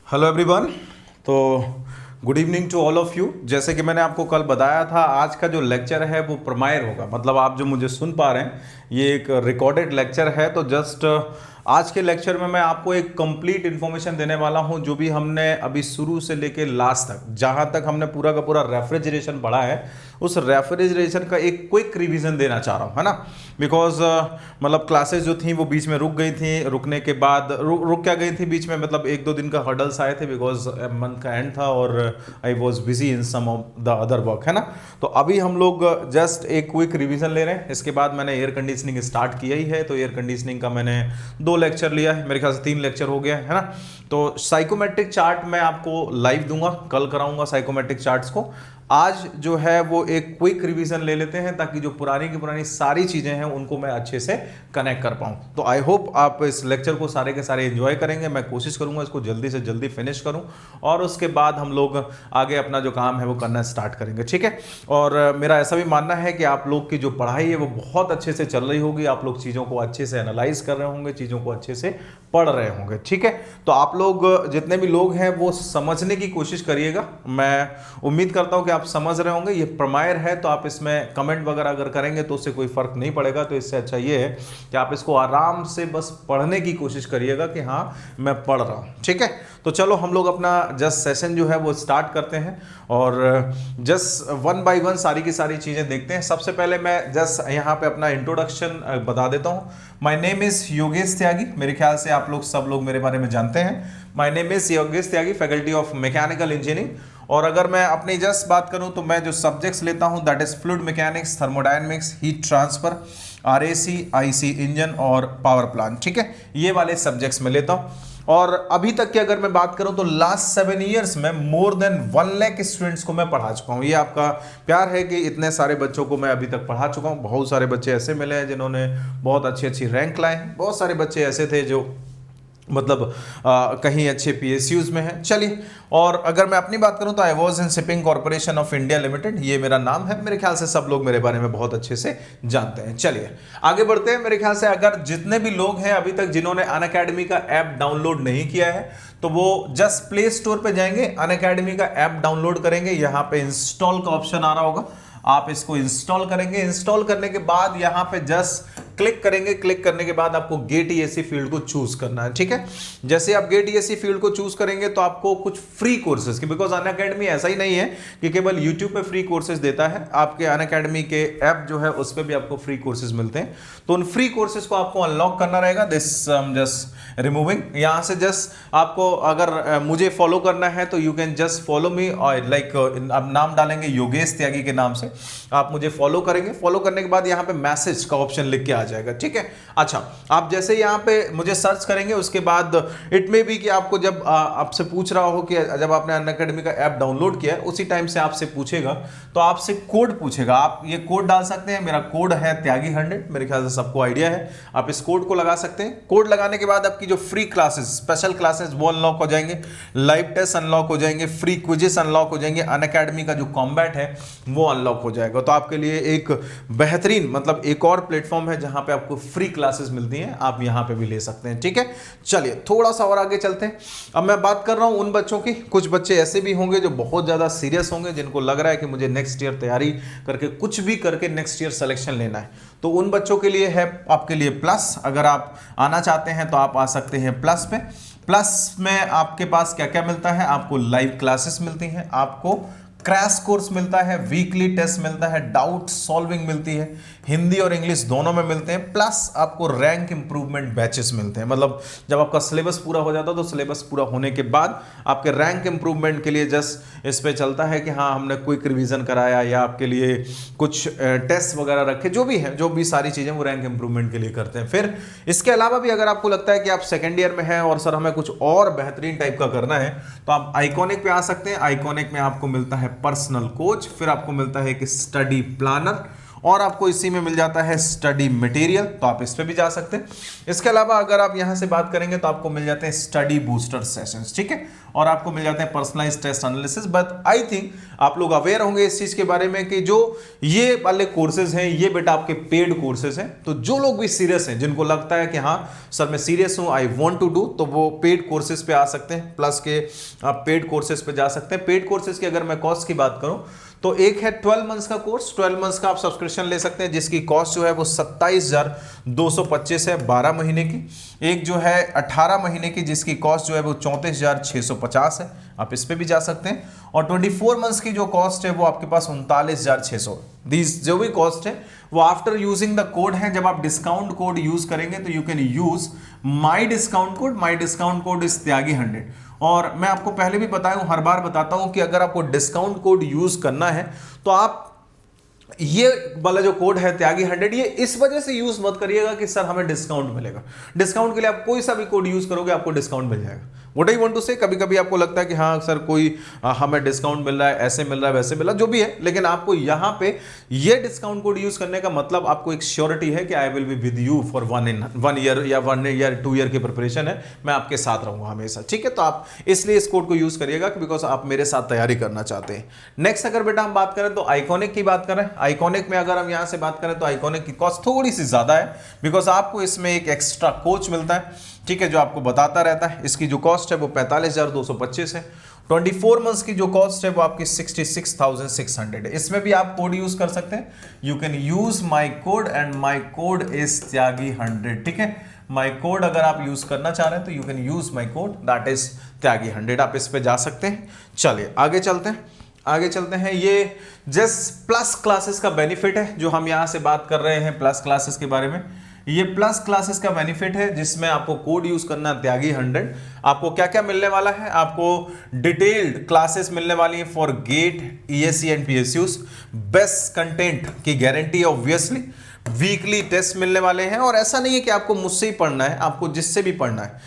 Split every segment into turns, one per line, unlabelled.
Hello everyone. तो good evening to all of you. जैसे कि मैंने आपको कल बताया था, आज का जो लेक्चर है वो प्रीमायर होगा। मतलब आप जो मुझे सुन पा रहे हैं ये एक रिकॉर्डेड लेक्चर है। तो जस्ट आज के लेक्चर में मैं आपको एक कंप्लीट इन्फॉर्मेशन देने वाला हूं, जो भी हमने अभी शुरू से लेके लास्ट तक, जहां तक हमने पूरा का पूरा रेफ्रिजरेशन पढ़ा है, उस रेफ्रिजरेशन का एक क्विक रिवीजन देना चाह रहा हूं, है ना। बिकॉज मतलब क्लासेस जो थी वो बीच में रुक गई थी। रुकने के बाद रुक क्या गई थी बीच में, मतलब एक दो दिन का हर्डल्स आए थे बिकॉज मंथ का एंड था और I was busy in some of the other work, है ना। तो अभी हम लोग जस्ट एक क्विक रिवीजन ले रहे हैं। इसके बाद मैंने एयर कंडीशनिंग स्टार्ट किया ही है। तो एयर कंडीशनिंग का मैंने 2 लेक्चर लिया है, मेरे ख्याल से 3 लेक्चर हो गया है ना। तो साइकोमेट्रिक चार्ट मैं आपको लाइव दूंगा, कल कराऊंगा साइकोमेट्रिक चार्ट्स को। आज जो है वो एक क्विक रिवीजन ले लेते हैं, ताकि जो पुरानी की पुरानी सारी चीजें हैं उनको मैं अच्छे से कनेक्ट कर पाऊं। तो आई होप आप इस लेक्चर को सारे के सारे एंजॉय करेंगे। मैं कोशिश करूंगा इसको जल्दी से जल्दी फिनिश करूं और उसके बाद हम लोग आगे अपना जो काम है वो करना स्टार्ट करेंगे, ठीक है। और मेरा ऐसा भी मानना है कि आप लोग की जो पढ़ाई है वो बहुत अच्छे से चल रही होगी। आप लोग चीज़ों को अच्छे से एनालाइज कर रहे होंगे, चीज़ों को अच्छे से पढ़ रहे होंगे, ठीक है। तो आप लोग जितने भी लोग हैं वो समझने की कोशिश करिएगा। मैं उम्मीद करता हूं कि आप समझ रहे होंगे। ये प्रीमायर है तो आप इसमें कमेंट वगैरह अगर करेंगे तो उससे कोई फर्क नहीं पड़ेगा। तो इससे अच्छा ये है कि आप इसको आराम से बस पढ़ने की कोशिश करिएगा कि हाँ मैं पढ़ रहा हूं, ठीक है। तो चलो हम लोग अपना जस्ट सेशन जो है वो स्टार्ट करते हैं और जस्ट वन बाय वन सारी की सारी चीज़ें देखते हैं। सबसे पहले मैं जस्ट यहाँ पे अपना इंट्रोडक्शन बता देता हूँ। माय नेम इज योगेश त्यागी। मेरे ख्याल से आप लोग सब लोग मेरे बारे में जानते हैं। My name is Yogesh Tyagi, faculty of mechanical engineering. और अगर मैं अपनी जस्ट बात करूं तो मैं जो सब्जेक्ट्स लेता हूं that is fluid mechanics, thermodynamics, heat transfer, RAC, IC engine और पावर प्लांट, ठीक है। ये वाले सब्जेक्ट्स में लेता हूं। और अभी तक की अगर मैं बात करूं तो लास्ट 7 ईयर्स में मोर देन 1 लाख स्टूडेंट्स को मैं पढ़ा चुका हूं। ये आपका प्यार है कि इतने सारे बच्चों को मैं अभी तक पढ़ा चुका हूं। बहुत सारे बच्चे ऐसे मिले हैं जिन्होंने बहुत अच्छी अच्छी रैंक लाए हैं। बहुत सारे बच्चे ऐसे थे जो मतलब कहीं अच्छे पीएसयूज में है। चलिए, और अगर मैं अपनी बात करूं तो I was in shipping corporation of India limited, ये मेरा नाम है। मेरे ख्याल से सब लोग मेरे बारे में बहुत अच्छे से जानते हैं। चलिए आगे बढ़ते हैं। मेरे ख्याल से अगर जितने भी लोग हैं अभी तक जिन्होंने अनअकैडमी का ऐप डाउनलोड नहीं किया है तो वो जस्ट प्ले स्टोर पे जाएंगे, अनअकैडमी का ऐप डाउनलोड करेंगे। यहाँ पे इंस्टॉल का ऑप्शन आ रहा होगा, आप इसको इंस्टॉल करेंगे। इंस्टॉल करने के बाद यहाँ पे जस्ट क्लिक करेंगे। क्लिक करने के बाद आपको गेट ईएससी फील्ड को चूज करना है, ठीक है। जैसे आप गेट ईएससी फील्ड को चूज करेंगे तो आपको कुछ फ्री कोर्सेज की, बिकॉज अनअकैडमी ऐसा ही नहीं है कि केवल यूट्यूब पे फ्री कोर्सेज देता है। आपके अनअकैडमी के ऐप जो है उस पर भी आपको फ्री कोर्सेज मिलते हैं। तो उन फ्री कोर्सेज को आपको अनलॉक करना रहेगा। दिस जस्ट रिमूविंग, यहाँ से जस्ट आपको अगर मुझे फॉलो करना है तो you can just follow me, और लाइक आप नाम डालेंगे योगेश त्यागी के नाम से, आप मुझे फॉलो करेंगे। फॉलो करने के बाद यहाँ पे मैसेज का ऑप्शन लिख के आ जाएगा, ठीक है। अच्छा, आप जैसे यहाँ पे मुझे सर्च करेंगे उसके बाद इट मे बी कि आपको जब आपसे पूछ रहा हो कि जब आपने अनअकैडमी का ऐप डाउनलोड किया है उसी टाइम से आपसे पूछेगा, तो आपसे कोड पूछेगा। आप ये कोड डाल सकते हैं। मेरा कोड है त्यागी 100, मेरे ख्याल से सबको आइडिया है। आप इस कोड को लगा सकते हैं। कोड लगाने के बाद आपकी जो फ्री क्लासेस, स्पेशल क्लासेस वो अनलॉक हो जाएंगे, लाइव टेस्ट अनलॉक हो जाएंगे, फ्री क्विजेस अनलॉक हो जाएंगे, अनअकैडमी का जो कॉम्बैट है वो अनलॉक हो जाएगा। तो आपके लिए एक बेहतरीन, मतलब एक और प्लेटफॉर्म है जहां पे आपको फ्री क्लासेस मिलती हैं। आप यहां पे भी ले सकते हैं, ठीक है। चलिए थोड़ा सा और आगे चलते हैं। अब मैं बात कर रहा हूं उन बच्चों की। कुछ बच्चे ऐसे भी होंगे जो बहुत ज्यादा सीरियस होंगे, जिनको लग रहा है कि मुझे नेक्स्ट ईयर तैयारी करके कुछ भी करके नेक्स्ट ईयर सिलेक्शन लेना है। तो उन बच्चों के लिए है आपके लिए प्लस। अगर आप आना चाहते हैं तो आप आ सकते हैं प्लस पे। प्लस में आपके पास क्या क्या मिलता है? आपको लाइव क्लासेस मिलती हैं, आपको क्रैश कोर्स मिलता है, वीकली टेस्ट मिलता है, डाउट सॉल्विंग मिलती है, हिंदी और इंग्लिश दोनों में मिलते हैं। प्लस आपको रैंक इंप्रूवमेंट बैचेस मिलते हैं। मतलब जब आपका सिलेबस पूरा हो जाता है तो सिलेबस पूरा होने के बाद आपके रैंक इंप्रूवमेंट के लिए जस्ट इस पे चलता है कि हाँ हमने क्विक रिवीजन कराया या आपके लिए कुछ टेस्ट वगैरह रखे, जो भी है, जो भी सारी चीज़ें वो रैंक इंप्रूवमेंट के लिए करते हैं। फिर इसके अलावा भी अगर आपको लगता है कि आप सेकेंड ईयर में हैं और सर हमें कुछ और बेहतरीन टाइप का करना है तो आप आइकॉनिक पे आ सकते हैं। आइकॉनिक में आपको मिलता है पर्सनल कोच, फिर आपको मिलता है एक स्टडी प्लानर, और आपको इसी में मिल जाता है स्टडी मटेरियल, तो आप इस पे भी जा सकते हैं। इसके अलावा अगर आप यहां से बात करेंगे तो आपको मिल जाते हैं स्टडी बूस्टर सेशंस, ठीक है, और आपको मिल जाते हैं personalised test analysis. But I think आप लोग अवेयर होंगे इस चीज के बारे में कि जो ये वाले कोर्सेज हैं ये बेटा आपके पेड कोर्सेज हैं, तो जो लोग भी सीरियस हैं, जिनको लगता है कि हाँ सर मैं सीरियस हूं, आई वांट टू डू, तो वो पेड कोर्सेज पे आ सकते हैं, प्लस के आप पेड कोर्सेज पे जा सकते हैं। पेड कोर्सेज की अगर मैं कॉस्ट की बात करूं तो एक है 12 मंथ्स का कोर्स, 12 मंथ्स का आप सब्सक्रिप्शन ले सकते हैं, जिसकी कॉस्ट जो है वो 27,225 है 12 महीने की। एक जो है 18 महीने की, जिसकी कॉस्ट जो है वो 34,650 है, आप इस पे भी जा सकते हैं। और 24 मंथ्स की जो कॉस्ट है वो आपके पास 39,600। दीज जो भी कॉस्ट है वो आफ्टर यूजिंग द कोड है, जब आप डिस्काउंट कोड यूज करेंगे तो you can use my discount code is Tyagi 100। और मैं आपको पहले भी बताया हूं, हर बार बताता हूं कि अगर आपको डिस्काउंट कोड यूज करना है तो आप ये वाला जो कोड है त्यागी 100, ये इस वजह से यूज मत करिएगा कि सर हमें डिस्काउंट मिलेगा। डिस्काउंट के लिए आप कोई सा भी कोड यूज करोगे आपको डिस्काउंट मिल जाएगा। व्हाट आई वांट टू से, कभी कभी आपको लगता है कि हाँ सर कोई हमें डिस्काउंट मिल रहा है, ऐसे मिल रहा है, वैसे मिल रहा है, जो भी है, लेकिन आपको यहाँ पे ये डिस्काउंट कोड यूज करने का मतलब आपको एक श्योरिटी है कि I will be with you for 1 year या 1 ईयर 2 ईयर की प्रिपरेशन है, मैं आपके साथ रहूंगा हमेशा, ठीक है। तो आप इसलिए इस कोड को यूज करिएगा बिकॉज आप मेरे साथ तैयारी करना चाहते हैं। नेक्स्ट अगर बेटा हम बात करें तो आइकॉनिक की बात करें, आइकॉनिक में अगर हम यहां से बात करें तो आइकॉनिक की कॉस्ट थोड़ी सी ज्यादा है, बिकॉज आपको इसमें एक एक्स्ट्रा कोच मिलता है, ठीक है, जो आपको बताता रहता है। इसकी जो कॉस्ट है वो 45,225 है। 24 मंथ्स की जो कॉस्ट है वो आपकी 66,600 है। इसमें भी आप कोड यूज कर सकते हैं, you can use my code and my code is Tyagi 100, ठीक है। माई कोड अगर आप यूज करना चाह रहे हैं तो you can use my code, that is Tyagi 100, आप इस पे जा सकते हैं। चलिए आगे चलते हैं। ये जस्ट प्लस क्लासेस का बेनिफिट है जो हम यहां से बात कर रहे हैं, प्लस क्लासेस के बारे में। ये प्लस क्लासेस का बेनिफिट है जिसमें आपको कोड यूज करना त्यागी 100। आपको क्या क्या मिलने वाला है, आपको डिटेल्ड क्लासेस मिलने वाली है for GATE, ESC and PSUs, best content की गारंटी ऑब्वियसली, वीकली टेस्ट मिलने वाले हैं। और ऐसा नहीं है कि आपको मुझसे ही पढ़ना है, आपको जिससे भी पढ़ना है,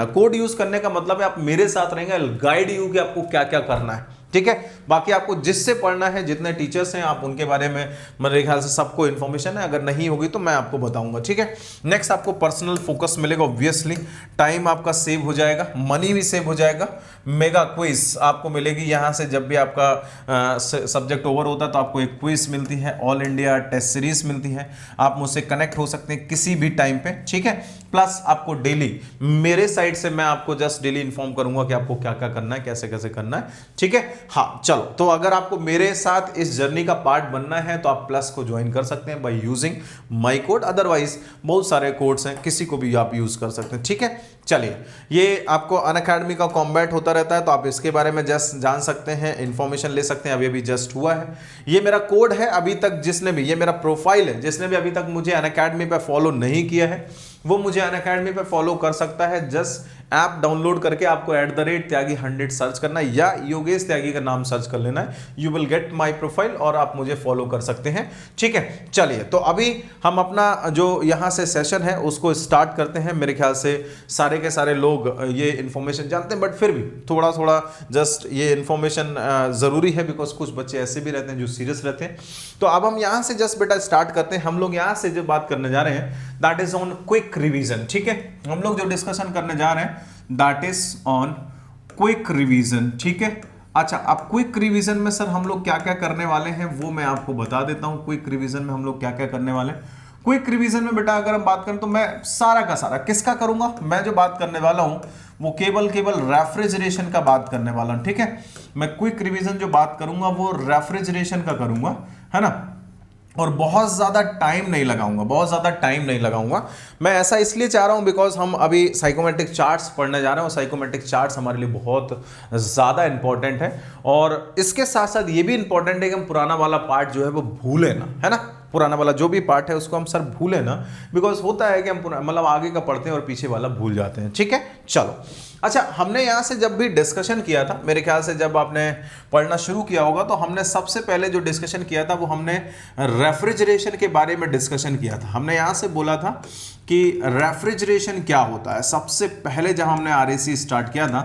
कोड यूज करने का मतलब है आप मेरे साथ रहेंगे, गाइड यू कि आपको क्या क्या करना है, ठीक है। बाकी आपको जिससे पढ़ना है, जितने टीचर्स हैं आप उनके बारे में मेरे ख्याल से सबको इन्फॉर्मेशन है, अगर नहीं होगी तो मैं आपको बताऊंगा, ठीक है। नेक्स्ट आपको पर्सनल फोकस मिलेगा, ऑब्वियसली टाइम आपका सेव हो जाएगा, मनी भी सेव हो जाएगा। मेगा क्विज आपको मिलेगी यहाँ से, जब भी आपका सब्जेक्ट ओवर होता है तो आपको एक क्विज मिलती है, ऑल इंडिया टेस्ट सीरीज मिलती है, आप मुझसे कनेक्ट हो सकते हैं किसी भी टाइम पे, ठीक है। प्लस आपको डेली मेरे साइड से मैं आपको जस्ट डेली इन्फॉर्म करूंगा कि आपको क्या क्या करना है, कैसे कैसे करना है, ठीक है। हाँ चलो, तो अगर आपको मेरे साथ इस जर्नी का पार्ट बनना है तो आप प्लस को ज्वाइन कर सकते हैं by using my code, otherwise बहुत सारे कोड्स हैं, किसी को भी आप यूज कर सकते हैं, ठीक है। चलिए, ये आपको अनअकैडमी का कॉम्बैट होता रहता है तो आप इसके बारे में जस्ट जान सकते हैं, इंफॉर्मेशन ले सकते हैं, अभी अभी जस्ट हुआ है। ये मेरा कोड है, अभी तक जिसने भी, ये मेरा प्रोफाइल है, जिसने भी अभी तक मुझे अनअकैडमी पे फॉलो नहीं किया है वो मुझे अनअकैडमी पे फॉलो कर सकता है। जस्ट ऐप डाउनलोड करके आपको @त्यागी 100 सर्च करना है या योगेश त्यागी का नाम सर्च कर लेना है, you will gate my profile और आप मुझे फॉलो कर सकते हैं, ठीक है। चलिए, तो अभी हम अपना जो यहाँ से सेशन है उसको स्टार्ट करते हैं। मेरे ख्याल से सारे के सारे लोग ये इन्फॉर्मेशन जानते हैं, बट फिर भी थोड़ा थोड़ा जस्ट ये इन्फॉर्मेशन ज़रूरी है, बिकॉज कुछ बच्चे ऐसे भी रहते हैं जो सीरियस रहते हैं। तो अब हम यहाँ से जस्ट बेटा स्टार्ट करते हैं। हम लोग यहाँ से जो बात करने जा रहे हैं that is on quick revision, ठीक है। हम लोग जो डिस्कशन करने जा रहे हैं that is on quick revision, ठीक है। अच्छा, अब क्विक रिवीजन में सर हम लोग क्या क्या करने वाले हैं वो मैं आपको बता देता हूं। क्विक रिवीजन में हम लोग क्या क्या करने वाले हैं, क्विक रिवीजन में बेटा अगर हम बात करें तो मैं सारा का सारा किसका करूंगा, मैं जो बात करने वाला हूं वो केवल रेफ्रिजरेशन का बात करने वाला हूं, ठीक है। मैं क्विक रिवीजन जो बात करूंगा वो रेफ्रिजरेशन का करूंगा, है ना, और बहुत ज्यादा टाइम नहीं लगाऊंगा। मैं ऐसा इसलिए चाह रहा हूं बिकॉज हम अभी साइकोमेट्रिक चार्ट्स पढ़ने जा रहे हैं और साइकोमेट्रिक चार्ट्स हमारे लिए बहुत ज्यादा इंपॉर्टेंट है। और इसके साथ साथ ये भी इंपॉर्टेंट है कि हम पुराना वाला पार्ट जो है वो भूले ना, है ना, पुराना वाला जो भी पार्ट है उसको हम सर भूले ना, बिकॉज होता है कि हम मतलब आगे का पढ़ते हैं और पीछे वाला भूल जाते हैं, ठीक है। चलो, अच्छा, हमने यहाँ से जब भी डिस्कशन किया था, मेरे ख्याल से जब आपने पढ़ना शुरू किया होगा तो हमने सबसे पहले जो डिस्कशन किया था वो हमने रेफ्रिजरेशन के बारे में डिस्कशन किया था। हमने यहाँ से बोला था कि रेफ्रिजरेशन क्या होता है। सबसे पहले जब हमने RAC स्टार्ट किया था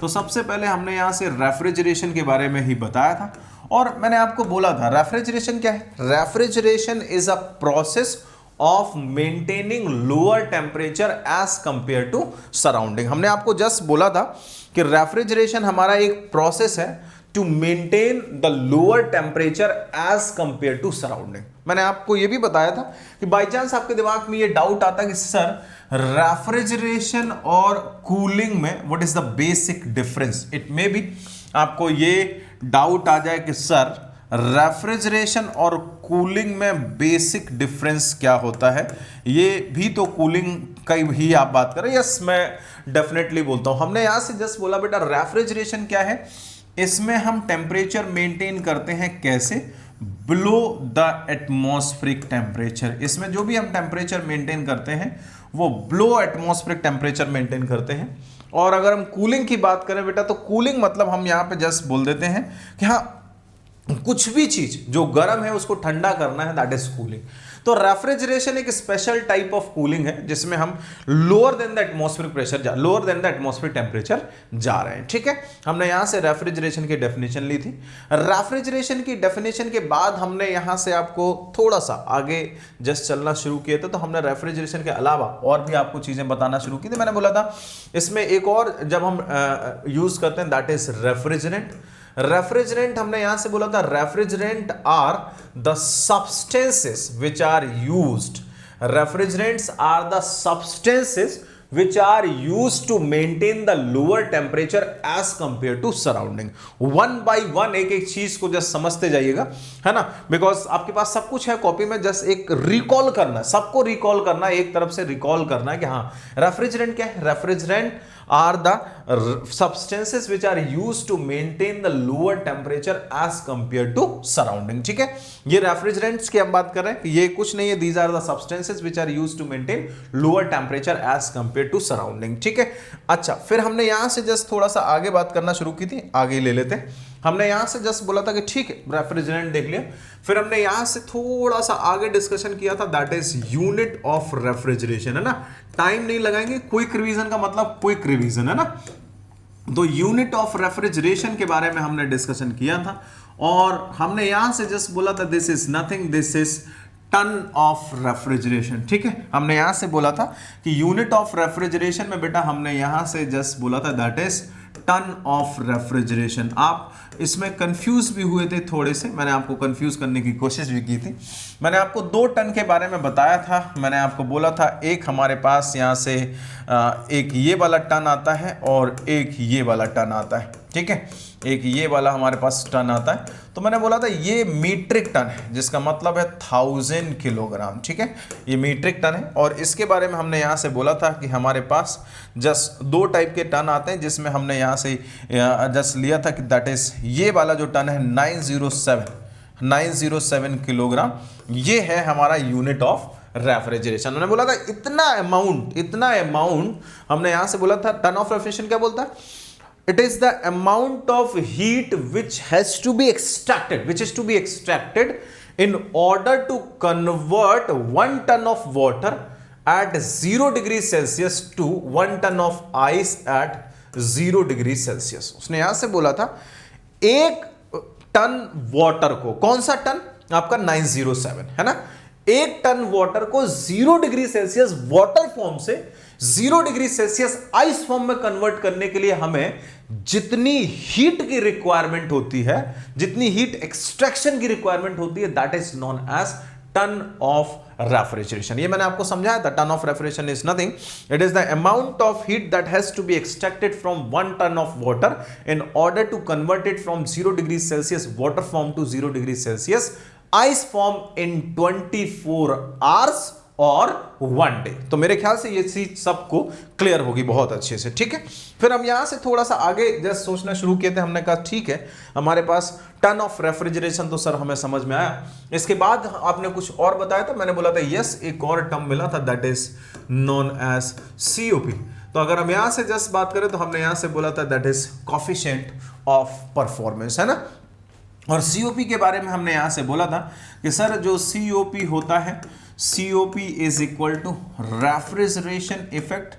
तो सबसे पहले हमने यहाँ से रेफ्रिजरेशन के बारे में ही बताया था। और मैंने आपको बोला था रेफ्रिजरेशन क्या है, refrigeration is a process of maintaining lower temperature as compare to surrounding. हमने आपको जस्ट बोला था कि रेफ्रिजरेशन हमारा एक प्रोसेस है to maintain the lower temperature as compare to surrounding. मैंने आपको यह भी बताया था कि बाई चांस आपके दिमाग में ये डाउट आता कि सर रेफ्रिजरेशन और कूलिंग में what is the basic difference, it may be आपको ये डाउट आ जाए कि सर रेफ्रिजरेशन और कूलिंग में बेसिक डिफरेंस क्या होता है, ये भी तो कूलिंग का ही आप बात करें। यस, मैं डेफिनेटली बोलता हूं। हमने यहां से जस्ट बोला बेटा रेफ्रिजरेशन क्या है, इसमें हम टेम्परेचर मेंटेन करते हैं कैसे, बिलो द एटमॉस्फेरिक टेम्परेचर। इसमें जो भी हम टेम्परेचर मेंटेन करते हैं वो बिलो एटमॉस्फेरिक टेम्परेचर मेंटेन करते हैं। और अगर हम कूलिंग की बात करें बेटा, तो कूलिंग मतलब हम यहां पे जस्ट बोल देते हैं कि हाँ कुछ भी चीज जो गर्म है उसको ठंडा करना है, दैट इज कूलिंग। तो रेफ्रिजरेशन एक स्पेशल टाइप ऑफ कूलिंग है जिसमें हम lower than the atmospheric pressure lower than the atmospheric temperature जा रहे हैं। ठीक है, हमने यहां से रेफ्रिजरेशन की डेफिनेशन ली थी। रेफ्रिजरेशन की डेफिनेशन के बाद हमने यहां से आपको थोड़ा सा आगे जस्ट चलना शुरू किए थे। तो हमने रेफ्रिजरेशन के अलावा और भी आपको चीजें बताना शुरू की थी। मैंने बोला था इसमें एक और जब हम यूज करते हैं दैट इज रेफ्रिजरेंट। रेफ्रिजरेंट हमने यहां से बोला था refrigerant are the substances which are used, refrigerants are the substances which are used to maintain the lower temperature as compared to surrounding। One by one एक एक चीज को जस्ट समझते जाइएगा, है ना, बिकॉज आपके पास सब कुछ है कॉपी में, जस्ट एक रिकॉल करना है, सबको रिकॉल करना है, एक तरफ से रिकॉल करना है कि हाँ रेफ्रिजरेंट क्या है, refrigerant are the substances which are used to maintain the lower temperature as compare to surrounding. ठीक है, ये रेफ्रिजरेंट्स की हम बात कर रहे हैं, ये कुछ नहीं है, these are the substances which are used to maintain lower temperature as compare to surrounding. ठीक है, अच्छा फिर हमने यहां से जस्ट थोड़ा सा आगे बात करना शुरू की थी, आगे ले लेते हैं। हमने यहां से जस्ट बोला था कि ठीक है रेफ्रिजरेंट देख लिया, फिर हमने यहां से थोड़ा सा आगे डिस्कशन किया था that is unit of refrigeration, है ना। टाइम नहीं लगाएंगे, क्विक रिवीजन का मतलब क्विक रिवीजन, है ना। तो यूनिट ऑफ रेफ्रिजरेशन के बारे में हमने डिस्कशन किया था और हमने यहां से जस्ट बोला था this is nothing, this is ton of refrigeration. ठीक है, हमने यहां से बोला था कि यूनिट ऑफ रेफ्रिजरेशन में बेटा हमने यहां से जस्ट बोला था that is ton of refrigeration. आप इसमें कंफ्यूज भी हुए थे थोड़े से, मैंने आपको कंफ्यूज करने की कोशिश भी की थी। मैंने आपको 2 टन के बारे में बताया था, मैंने आपको बोला था एक हमारे पास यहाँ से एक ये वाला टन आता है और एक ये वाला टन आता है। ठीक है, एक ये वाला हमारे पास टन आता है, तो मैंने बोला था ये मीट्रिक टन है जिसका मतलब है 1000 किलोग्राम। ठीक है, ये मीट्रिक टन है और इसके बारे में हमने यहाँ से बोला था कि हमारे पास जस्ट 2 टाइप के टन आते हैं, जिसमें हमने यहाँ से जस्ट लिया था कि दैट इज ये वाला जो टन है 907 किलोग्राम, ये है हमारा यूनिट ऑफ रेफ्रिजरेशन। मैंने बोला था इतना अमाउंट हमने यहां से बोला था। टन ऑफ रेफ्रिजरेशन क्या बोलता है, it is the amount of heat which is to be extracted in order to convert 1 ton of water at 0 degree Celsius to 1 ton of ice at 0 degree Celsius। उसने यहां से बोला था 1 ton water को, कौन सा टन आपका 907, है ना, 1 टन वाटर को 0 डिग्री सेल्सियस वाटर फॉर्म से 0 डिग्री सेल्सियस आइस फॉर्म में कन्वर्ट करने के लिए हमें जितनी हीट की रिक्वायरमेंट होती है, जितनी हीट एक्सट्रैक्शन की रिक्वायरमेंट होती है, that is known as ton of refrigeration. ये मैंने आपको समझाया था, ton of refrigeration is nothing, it is the amount of heat that has to be extracted from 1 ton of water in order to convert it from 0 degree Celsius water form to 0 degree Celsius ice form in 24 hours और 1 day. तो मेरे ख्याल से ये चीज सबको clear होगी बहुत अच्छे से। ठीक है, फिर हम यहां से थोड़ा सा आगे जस्ट सोचना शुरू किए थे। हमने कहा ठीक है हमारे पास टन ऑफ रेफ्रिजरेशन तो सर हमें समझ में आया। इसके बाद आपने कुछ और बताया था, मैंने बोला था यस एक और टर्म मिला था that is known as COP। तो अगर हम यहां से जस्ट बात करें तो हमने यहां से बोला था that is coefficient of performance, है ना। और COP के बारे में हमने यहां से बोला था कि सर जो COP होता है, COP is equal to refrigeration effect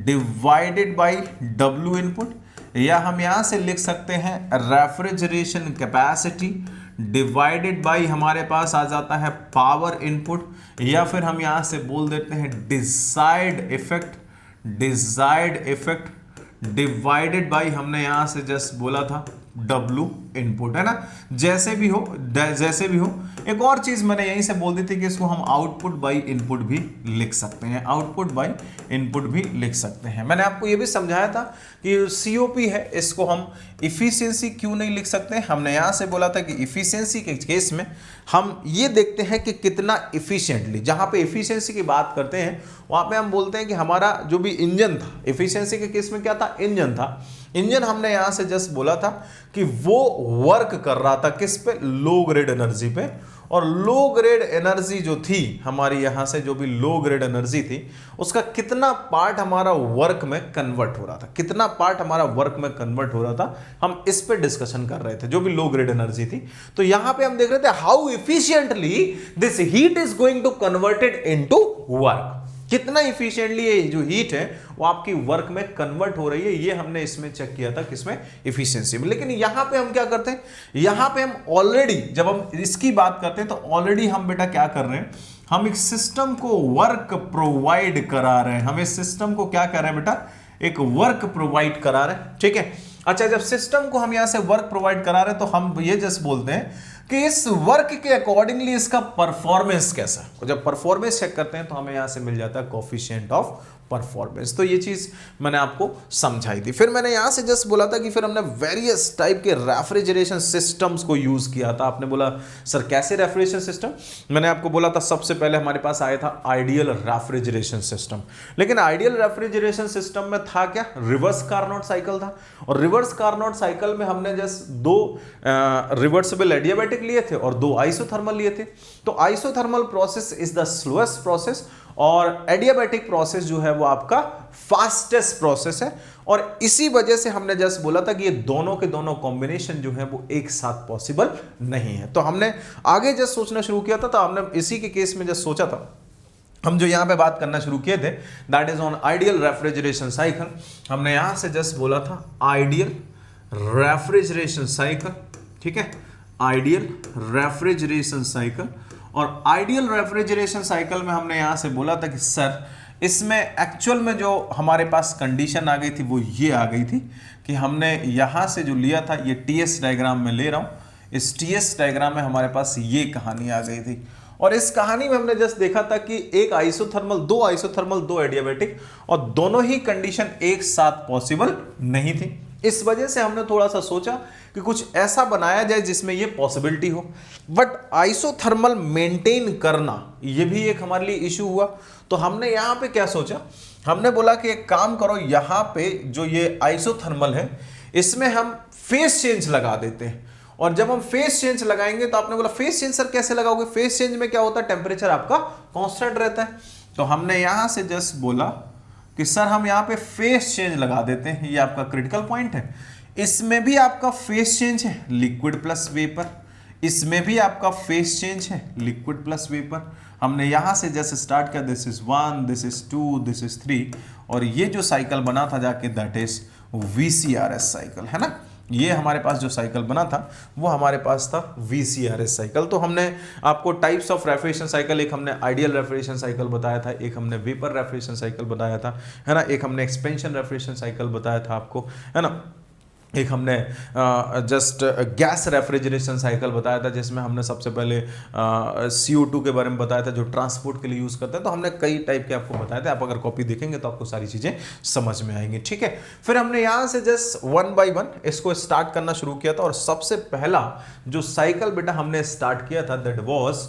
divided by W input या हम यहां से लिख सकते हैं रेफ्रिजरेशन कैपेसिटी डिवाइडेड बाय हमारे पास आ जाता है पावर इनपुट, या फिर हम यहां से बोल देते हैं डिजायर्ड इफेक्ट डिवाइडेड बाय हमने यहां से जस्ट बोला था W इनपुट, है ना। जैसे भी हो एक और चीज मैंने यहीं से बोल दी थी कि इसको हम आउटपुट बाय इनपुट भी लिख सकते हैं, आउटपुट बाय इनपुट भी लिख सकते हैं। मैंने आपको ये भी समझाया था कि COP है, इसको हम इफिशियंसी क्यों नहीं लिख सकते। हमने यहां से बोला था कि इफिशियंसी के केस में हम ये देखते हैं कि कितना इफिशिएंटली, जहां पे इफिशियंसी की बात करते हैं वहां पे हम बोलते हैं कि हमारा जो भी इंजन था, इफिशियंसी के केस में क्या था, इंजन था। इंजन हमने यहां से जस्ट बोला था कि वो वर्क कर रहा था किस पे, लो ग्रेड एनर्जी पे, और लो ग्रेड एनर्जी जो थी हमारी, यहां से जो भी लो ग्रेड एनर्जी थी उसका कितना पार्ट हमारा वर्क में कन्वर्ट हो रहा था, कितना पार्ट हमारा वर्क में कन्वर्ट हो रहा था, हम इस पे डिस्कशन कर रहे थे, जो भी लो ग्रेड एनर्जी थी। तो यहां पे हम देख रहे थे how efficiently this heat is going to converted into work, कितना इफिशिएंटली ये जो हीट है वो आपकी वर्क में कन्वर्ट हो रही है, ये हमने इसमें चेक किया था, किसमें, इफिशिएंसी में। लेकिन यहां पे हम क्या करते हैं, यहां पे हम ऑलरेडी जब हम इसकी बात करते हैं तो ऑलरेडी हम बेटा क्या कर रहे हैं, हम एक सिस्टम को वर्क प्रोवाइड करा रहे हैं, हम इस सिस्टम को क्या कर रहे हैं बेटा, एक वर्क प्रोवाइड करा रहे हैं, ठीक है। अच्छा, जब सिस्टम को हम यहां से वर्क प्रोवाइड करा रहे हैं तो हम ये जस्ट बोलते हैं कि इस वर्क के अकॉर्डिंगली इसका परफॉर्मेंस कैसा है, और जब परफॉर्मेंस चेक करते हैं तो हमें यहां से मिल जाता है कोफिशिएंट ऑफ परफॉर्मेंस। तो ये चीज मैंने आपको समझाई थी। फिर मैंने यहां से जस्ट बोला था कि फिर हमने वेरियस टाइप के रेफ्रिजरेशन सिस्टम्स को यूज किया था। आपने बोला सर कैसे रेफ्रिजरेशन सिस्टम, मैंने आपको बोला था सबसे पहले हमारे पास आया था आइडियल रेफ्रिजरेशन सिस्टम। लेकिन आइडियल रेफ्रिजरेशन सिस्टम में था क्या, रिवर्स कार्नोट साइकिल था, और रिवर्स कार्नोट साइकिल में हमने जस्ट 2 रिवर्सिबल एडियाबैटिक लिए थे और 2 आइसोथर्मल लिए थे। तो isothermal process is the slowest process और एडियाबैटिक प्रोसेस जो है वो आपका फास्टेस्ट प्रोसेस है, और इसी वजह से हमने जस्ट बोला था कि ये दोनों के दोनों कॉम्बिनेशन जो है वो एक साथ पॉसिबल नहीं है। तो हमने आगे जस्ट सोचना शुरू किया था, तो हमने इसी के केस में जस्ट सोचा था, हम जो यहां पे बात करना शुरू किए थे that is on ideal refrigeration cycle. हमने यहां से जस्ट बोला था आइडियल रेफ्रिजरेशन साइकिल, ठीक है, आइडियल रेफ्रिजरेशन साइकिल। और आइडियल रेफ्रिजरेशन साइकिल में हमने यहां से बोला था कि सर इसमें एक्चुअल में जो हमारे पास कंडीशन आ गई थी वो ये आ गई थी कि हमने यहां से जो लिया था, ये टीएस डायग्राम में ले रहा हूं, इस टीएस डायग्राम में हमारे पास ये कहानी आ गई थी, और इस कहानी में हमने जस्ट देखा था कि एक आइसोथर्मल, 2 आइसोथर्मल, 2 एडियाबैटिक, और दोनों ही कंडीशन एक साथ पॉसिबल नहीं थी। इस वजह से हमने थोड़ा सा सोचा कि कुछ ऐसा बनाया जाए जिसमें ये पॉसिबिलिटी हो, बट आइसोथर्मल मेंटेन करना ये भी एक हमारे लिए इशू हुआ। तो हमने यहां पे क्या सोचा, हमने बोला कि एक काम करो, यहां पे जो ये आइसोथर्मल है इसमें हम फेस चेंज लगा देते हैं, और जब हम फेस चेंज लगाएंगे तो आपने बोला फेस चेंज सर कैसे लगाओगे, फेस चेंज में क्या होता है, टेम्परेचर आपका कांस्टेंट रहता है। तो हमने यहां से जस्ट बोला कि सर हम यहां पे फेस चेंज लगा देते हैं, ये आपका क्रिटिकल पॉइंट है। इसमें भी आपका फेस चेंज है लिक्विड प्लस वेपर, इसमें भी आपका फेस चेंज है लिक्विड प्लस वेपर। हमने यहां से जैसे स्टार्ट किया, this is 1, this is 2, this is 3, और ये जो साइकिल बना था जाके दैट इज VCRS साइकिल, है ना। ये हमारे पास जो साइकिल बना था वो हमारे पास था VCRS साइकिल। तो हमने आपको टाइप्स ऑफ रेफ्रिजरेशन साइकिल, एक हमने आइडियल रेफ्रिजरेशन साइकिल बताया था, एक हमने वेपर रेफ्रिजरेशन साइकिल बताया था, है ना, एक हमने एक्सपेंशन रेफ्रिजरेशन साइकिल बताया था आपको, है ना, एक हमने जस्ट गैस रेफ्रिजरेशन साइकिल बताया था जिसमें हमने सबसे पहले CO2 के बारे में बताया था जो ट्रांसपोर्ट के लिए यूज़ करते हैं। तो हमने कई टाइप के आपको बताए थे, आप अगर कॉपी देखेंगे तो आपको सारी चीज़ें समझ में आएंगी, ठीक है। फिर हमने यहाँ से जस्ट 1 by 1 इसको स्टार्ट करना शुरू किया था, और सबसे पहला जो साइकिल बेटा हमने स्टार्ट किया था that was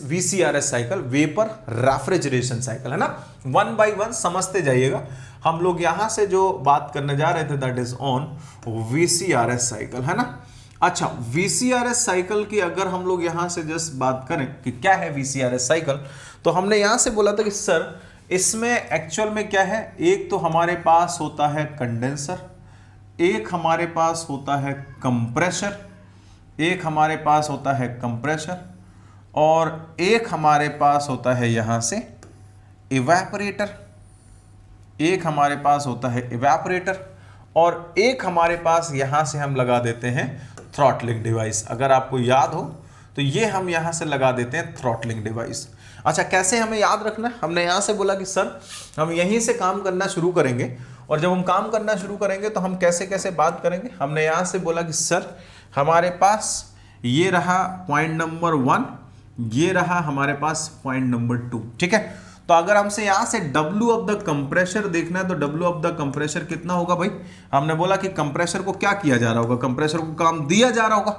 VCRS cycle, vapour refrigeration cycle, है ना। 1 by 1 समझते जाइएगा। हम लोग यहां से जो बात करने जा रहे थे that is on VCRS cycle, है ना। अच्छा, VCRS साइकिल की अगर हम लोग यहां से जस्ट बात करें कि क्या है VCRS साइकिल, तो हमने यहां से बोला था कि सर इसमें एक्चुअल में क्या है, एक तो हमारे पास होता है कंडेंसर, एक हमारे पास होता है कंप्रेशर, एक हमारे पास होता है कंप्रेशर, और एक हमारे पास होता है यहां से इवेपोरेटर, एक हमारे पास होता है इवेपोरेटर, और एक हमारे पास यहां से हम लगा देते हैं थ्रॉटलिंग डिवाइस। अगर आपको याद हो तो ये हम यहां से लगा देते हैं थ्रॉटलिंग डिवाइस। अच्छा, कैसे हमें याद रखना है? हमने यहां से बोला कि सर हम यहीं से काम करना शुरू करेंगे, और जब हम काम करना शुरू करेंगे तो हम कैसे कैसे बात करेंगे। हमने यहां से बोला कि सर हमारे पास ये रहा पॉइंट नंबर 1, ये रहा हमारे पास पॉइंट नंबर 2, ठीक है। तो अगर हमसे यहां से W ऑफ द कंप्रेशर देखना है तो W ऑफ द कंप्रेशर कितना होगा भाई? हमने बोला कि कंप्रेशर को क्या किया जा रहा होगा, कंप्रेशर को काम दिया जा रहा होगा,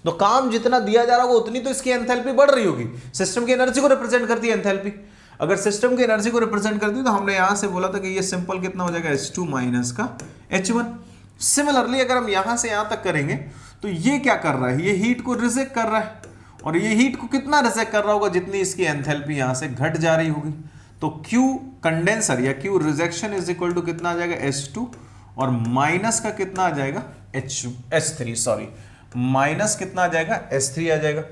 तो काम जितना दिया जा रहा होगा उतनी तो इसकी एंथैल्पी बढ़ रही होगी। सिस्टम की एनर्जी को रिप्रेजेंट करती है एंथैल्पी। अगर सिस्टम की एनर्जी को रिप्रेजेंट करती है तो हमने यहां से बोला था कि ये सिंपल कितना हो जाएगा, H2 माइनस का H1। सिमिलरली अगर हम यहां से यहां तक करेंगे तो ये क्या कर रहा है, ये हीट को रिजेक्ट कर रहा है, और ये हीट को कितना रिजेक्ट कर रहा होगा, जितनी इसकी एंथैल्पी यहां से घट जा रही होगी। तो Q कंडेंसर या Q rejection is equal to कितना आ जाएगा, H2, और माइनस का कितना आ जाएगा, H3, सॉरी माइनस कितना आ जाएगा, H3 आ जाएगा।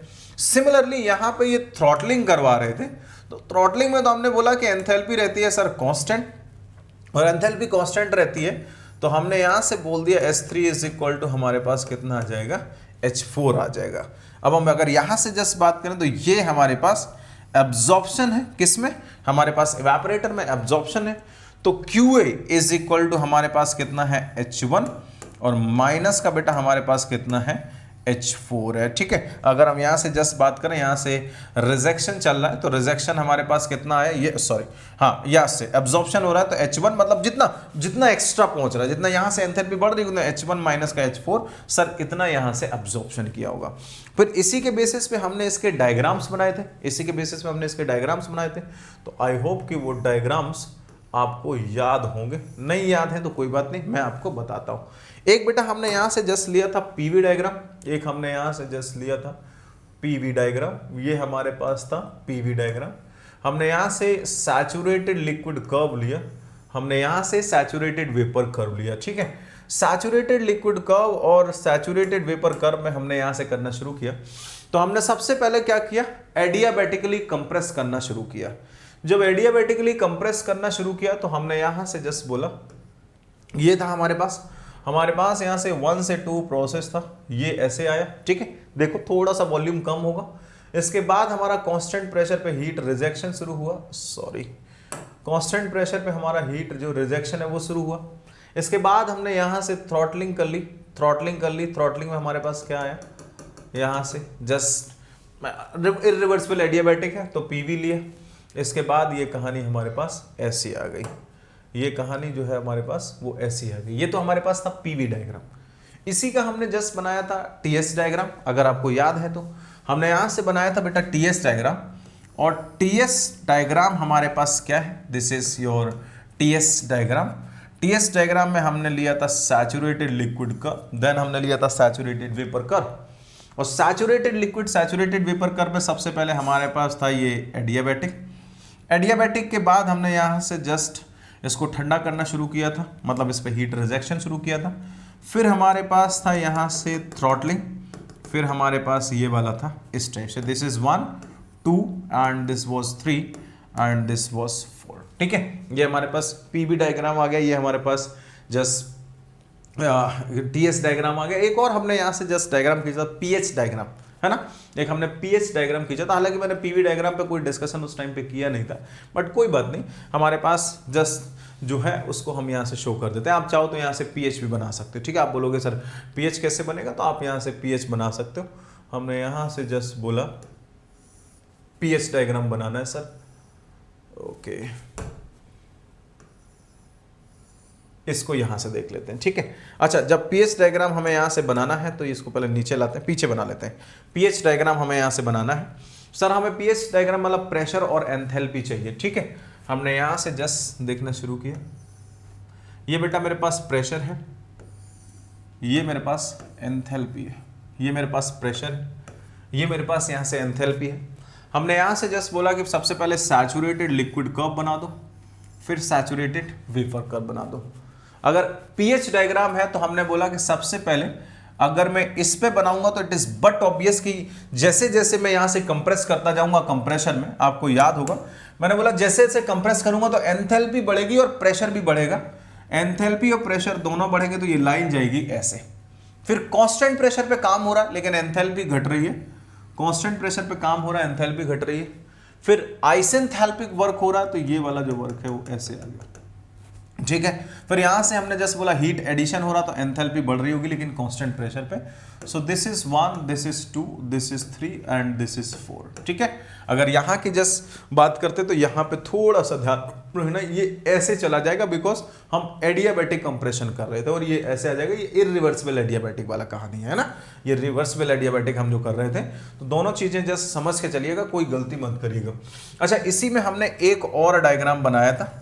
सिमिलरली यहां पे ये थ्रॉटलिंग करवा रहे थे, तो थ्रॉटलिंग में तो हमने बोला कि एंथैल्पी रहती है सर कांस्टेंट, और एंथैल्पी कांस्टेंट रहती है तो हमने यहां से बोल दिया S3 इज इक्वल टू हमारे पास कितना आ जाएगा, H4 आ जाएगा। अब हम अगर यहां से जस्ट बात करें तो ये हमारे पास एब्जॉर्प्शन है, किसमें, हमारे पास इवेपोरेटर में एब्जॉर्प्शन है। तो QA इज इक्वल टू हमारे पास कितना है, H1, और माइनस का बेटा हमारे पास कितना है, H4 है, ठीक है। अगर हम यहां से जस्ट बात करें, यहां से रिजेक्शन चल रहा है तो रिजेक्शन हमारे पास कितना है, ये सॉरी हाँ यहां से एब्जॉर्प्शन हो रहा है तो H1, मतलब जितना जितना एक्स्ट्रा पहुंच रहा है, जितना यहां से एंथैल्पी बढ़ रही है H1 माइनस का H4 सर इतना यहां से एब्जॉर्प्शन किया होगा। फिर इसी के बेसिस पे हमने इसके डायग्राम्स बनाए थे, इसी के बेसिस पे हमने इसके डायग्राम्स बनाए थे। तो आई होप कि वो डायग्राम्स आपको याद होंगे, नहीं याद है तो कोई बात नहीं, मैं आपको बताता हूं। एक बेटा हमने यहां से जस्ट लिया था पीवी डायग्राम, एक हमने यहां से जस्ट लिया था पीवी डायग्राम, ये हमारे पास था पीवी डायग्राम। हमने यहां से सैचुरेटेड लिक्विड कर्व लिया, हमने यहां से सैचुरेटेड वेपर कर्व लिया, ठीक है। सैचुरेटेड लिक्विड कर्व और सैचुरेटेड वेपर कर्व में हमने यहां से करना शुरू किया। तो हमने सबसे पहले क्या किया, एडियाबैटिकली कंप्रेस करना शुरू किया। जब एडियाबैटिकली कंप्रेस करना शुरू किया तो हमने यहां से जस्ट बोला, ये था हमारे पास यहां से 1 से 2 प्रोसेस था, ये ऐसे आया, ठीक है। देखो थोड़ा सा वॉल्यूम कम होगा, इसके बाद हमारा कांस्टेंट प्रेशर पे हीट रिजेक्शन शुरू हुआ, सॉरी कांस्टेंट प्रेशर पे हमारा हीट जो रिजेक्शन है वो शुरू हुआ। इसके बाद हमने यहां से थ्रॉटलिंग कर ली, थ्रॉटलिंग में हमारे पास क्या आया, यहां से जस्ट इरिवर्सिबल एडियाबैटिक है तो पीवी लिया। इसके बाद ये कहानी हमारे पास ऐसी आ गई, ये कहानी जो है हमारे पास वो ऐसी आ गई। ये तो हमारे पास था पीवी डायग्राम, इसी का हमने जस्ट बनाया था टीएस डायग्राम। अगर आपको याद है तो हमने यहां से बनाया था बेटा टीएस डायग्राम, और टीएस डायग्राम हमारे पास क्या है, this is your TS diagram. TS diagram में हमने लिया था सैचुरेटेड लिक्विड कर्व, देन हमने लिया था सैचुरेटेड वेपर कर्व, और saturated liquid saturated vapour curve में सबसे पहले हमारे पास था ये एडियाबैटिक के बाद हमने यहाँ से जस्ट इसको ठंडा करना शुरू किया था, मतलब इस पे हीट रिजेक्शन शुरू किया था। फिर हमारे पास था यहाँ से थ्रॉटलिंग, फिर हमारे पास ये वाला था इस टाइप से, this is 1 2 and this was 3 and this was 4, ठीक है। ये हमारे पास पीवी डायग्राम आ गया, ये हमारे पास जस्ट टीएस डायग्राम आ गया। एक और हमने यहाँ से जस्ट डायग्राम खींचा, पीएच डायग्राम है ना, एक हमने पीएच डायग्राम खींचा था। हालांकि मैंने पीवी डायग्राम पे कोई डिस्कशन उस टाइम पे किया नहीं था, बट कोई बात नहीं, हमारे पास जस्ट जो है उसको हम यहाँ से शो कर देते हैं। आप चाहो तो यहाँ से पीएच भी बना सकते हो, ठीक है। आप बोलोगे सर पीएच कैसे बनेगा, तो आप यहाँ से पीएच बना सकते हो। हमने यहाँ से जस्ट बोला पीएच डायग्राम बनाना है सर, ओके, इसको यहां से देख लेते हैं, ठीक है। अच्छा, जब पीएच डायग्राम हमें यहां से बनाना है तो इसको पहले नीचे लाते हैं, पीछे बना लेते हैं। पीएच डायग्राम हमें यहां से बनाना है सर, हमें पीएच डायग्राम मतलब प्रेशर और एंथैल्पी चाहिए, ठीक है। हमने यहां से जस्ट देखना शुरू किया, ये बेटा मेरे पास प्रेशर है, ये मेरे पास एंथैल्पी है, ये मेरे पास प्रेशर है, ये मेरे पास यहां से एंथैल्पी है। हमने यहां से जस्ट बोला कि सबसे पहले सैचुरेटेड लिक्विड कर्व बना दो, फिर सैचुरेटेड वेपर कर्व बना दो। अगर पीएच डायग्राम है तो हमने बोला कि सबसे पहले अगर मैं इस पे बनाऊंगा तो इट इज बट ऑब्वियस कि जैसे जैसे मैं यहां से कंप्रेस करता जाऊंगा कंप्रेशन में, आपको याद होगा मैंने बोला जैसे जैसे कंप्रेस करूंगा तो एंथैल्पी बढ़ेगी और प्रेशर भी बढ़ेगा। एंथैल्पी और प्रेशर दोनों बढ़ेंगे तो ये लाइन जाएगी ऐसे। फिर कांस्टेंट प्रेशर पे काम हो रहा है लेकिन एंथैल्पी घट रही है, कांस्टेंट प्रेशर पे काम हो रहा है, एंथैल्पी घट रही है। फिर आइसेंथैल्पिक वर्क हो रहा है तो ये वाला जो वर्क है वो ऐसे आ गया, ठीक है। फिर यहां से हमने जस्ट बोला हीट एडिशन हो रहा तो एंथैल्पी बढ़ रही होगी लेकिन कांस्टेंट प्रेशर पे। सो this is 1, this is 2, this is 3 and this is 4, ठीक है। अगर यहाँ की जस्ट बात करते तो यहाँ पे थोड़ा सा ध्यान रखना, ये ऐसे चला जाएगा बिकॉज हम एडियाबैटिक कंप्रेशन कर रहे थे और ये ऐसे आ जाएगा, ये इरिवर्सिबल एडियाबैटिक वाला कहानी है ना, ये रिवर्सिबल एडियाबैटिक हम जो कर रहे थे। तो दोनों चीजें जस्ट समझ के चलिएगा, कोई गलती मत करिएगा। अच्छा, इसी में हमने एक और डायग्राम बनाया था,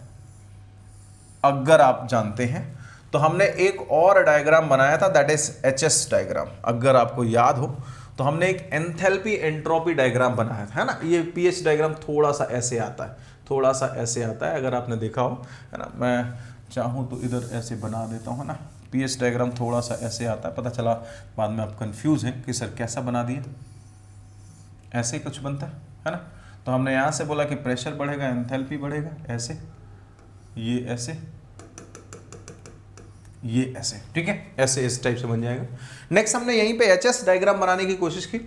अगर आप जानते हैं तो हमने एक और डायग्राम बनाया था, दैट इज एचएस डायग्राम। अगर आपको याद हो तो हमने एक एंथैल्पी एंट्रोपी डायग्राम बनाया था, है ना। ये पीएच डायग्राम थोड़ा सा ऐसे आता है, थोड़ा सा ऐसे आता है, अगर आपने देखा हो, है ना। मैं चाहूँ तो इधर ऐसे बना देता हूँ, है ना। पीएच डायग्राम थोड़ा सा ऐसे आता है, पता चला बाद में आप कंफ्यूज हैं कि सर कैसा बना दिया, ऐसे ही कुछ बनता है ना। तो हमने यहाँ से बोला कि प्रेशर बढ़ेगा, एंथैल्पी बढ़ेगा, ऐसे, ये ऐसे, ये ऐसे, ठीक है, ऐसे इस टाइप से बन जाएगा। नेक्स्ट हमने यहीं पे एचएस डायग्राम बनाने की कोशिश की,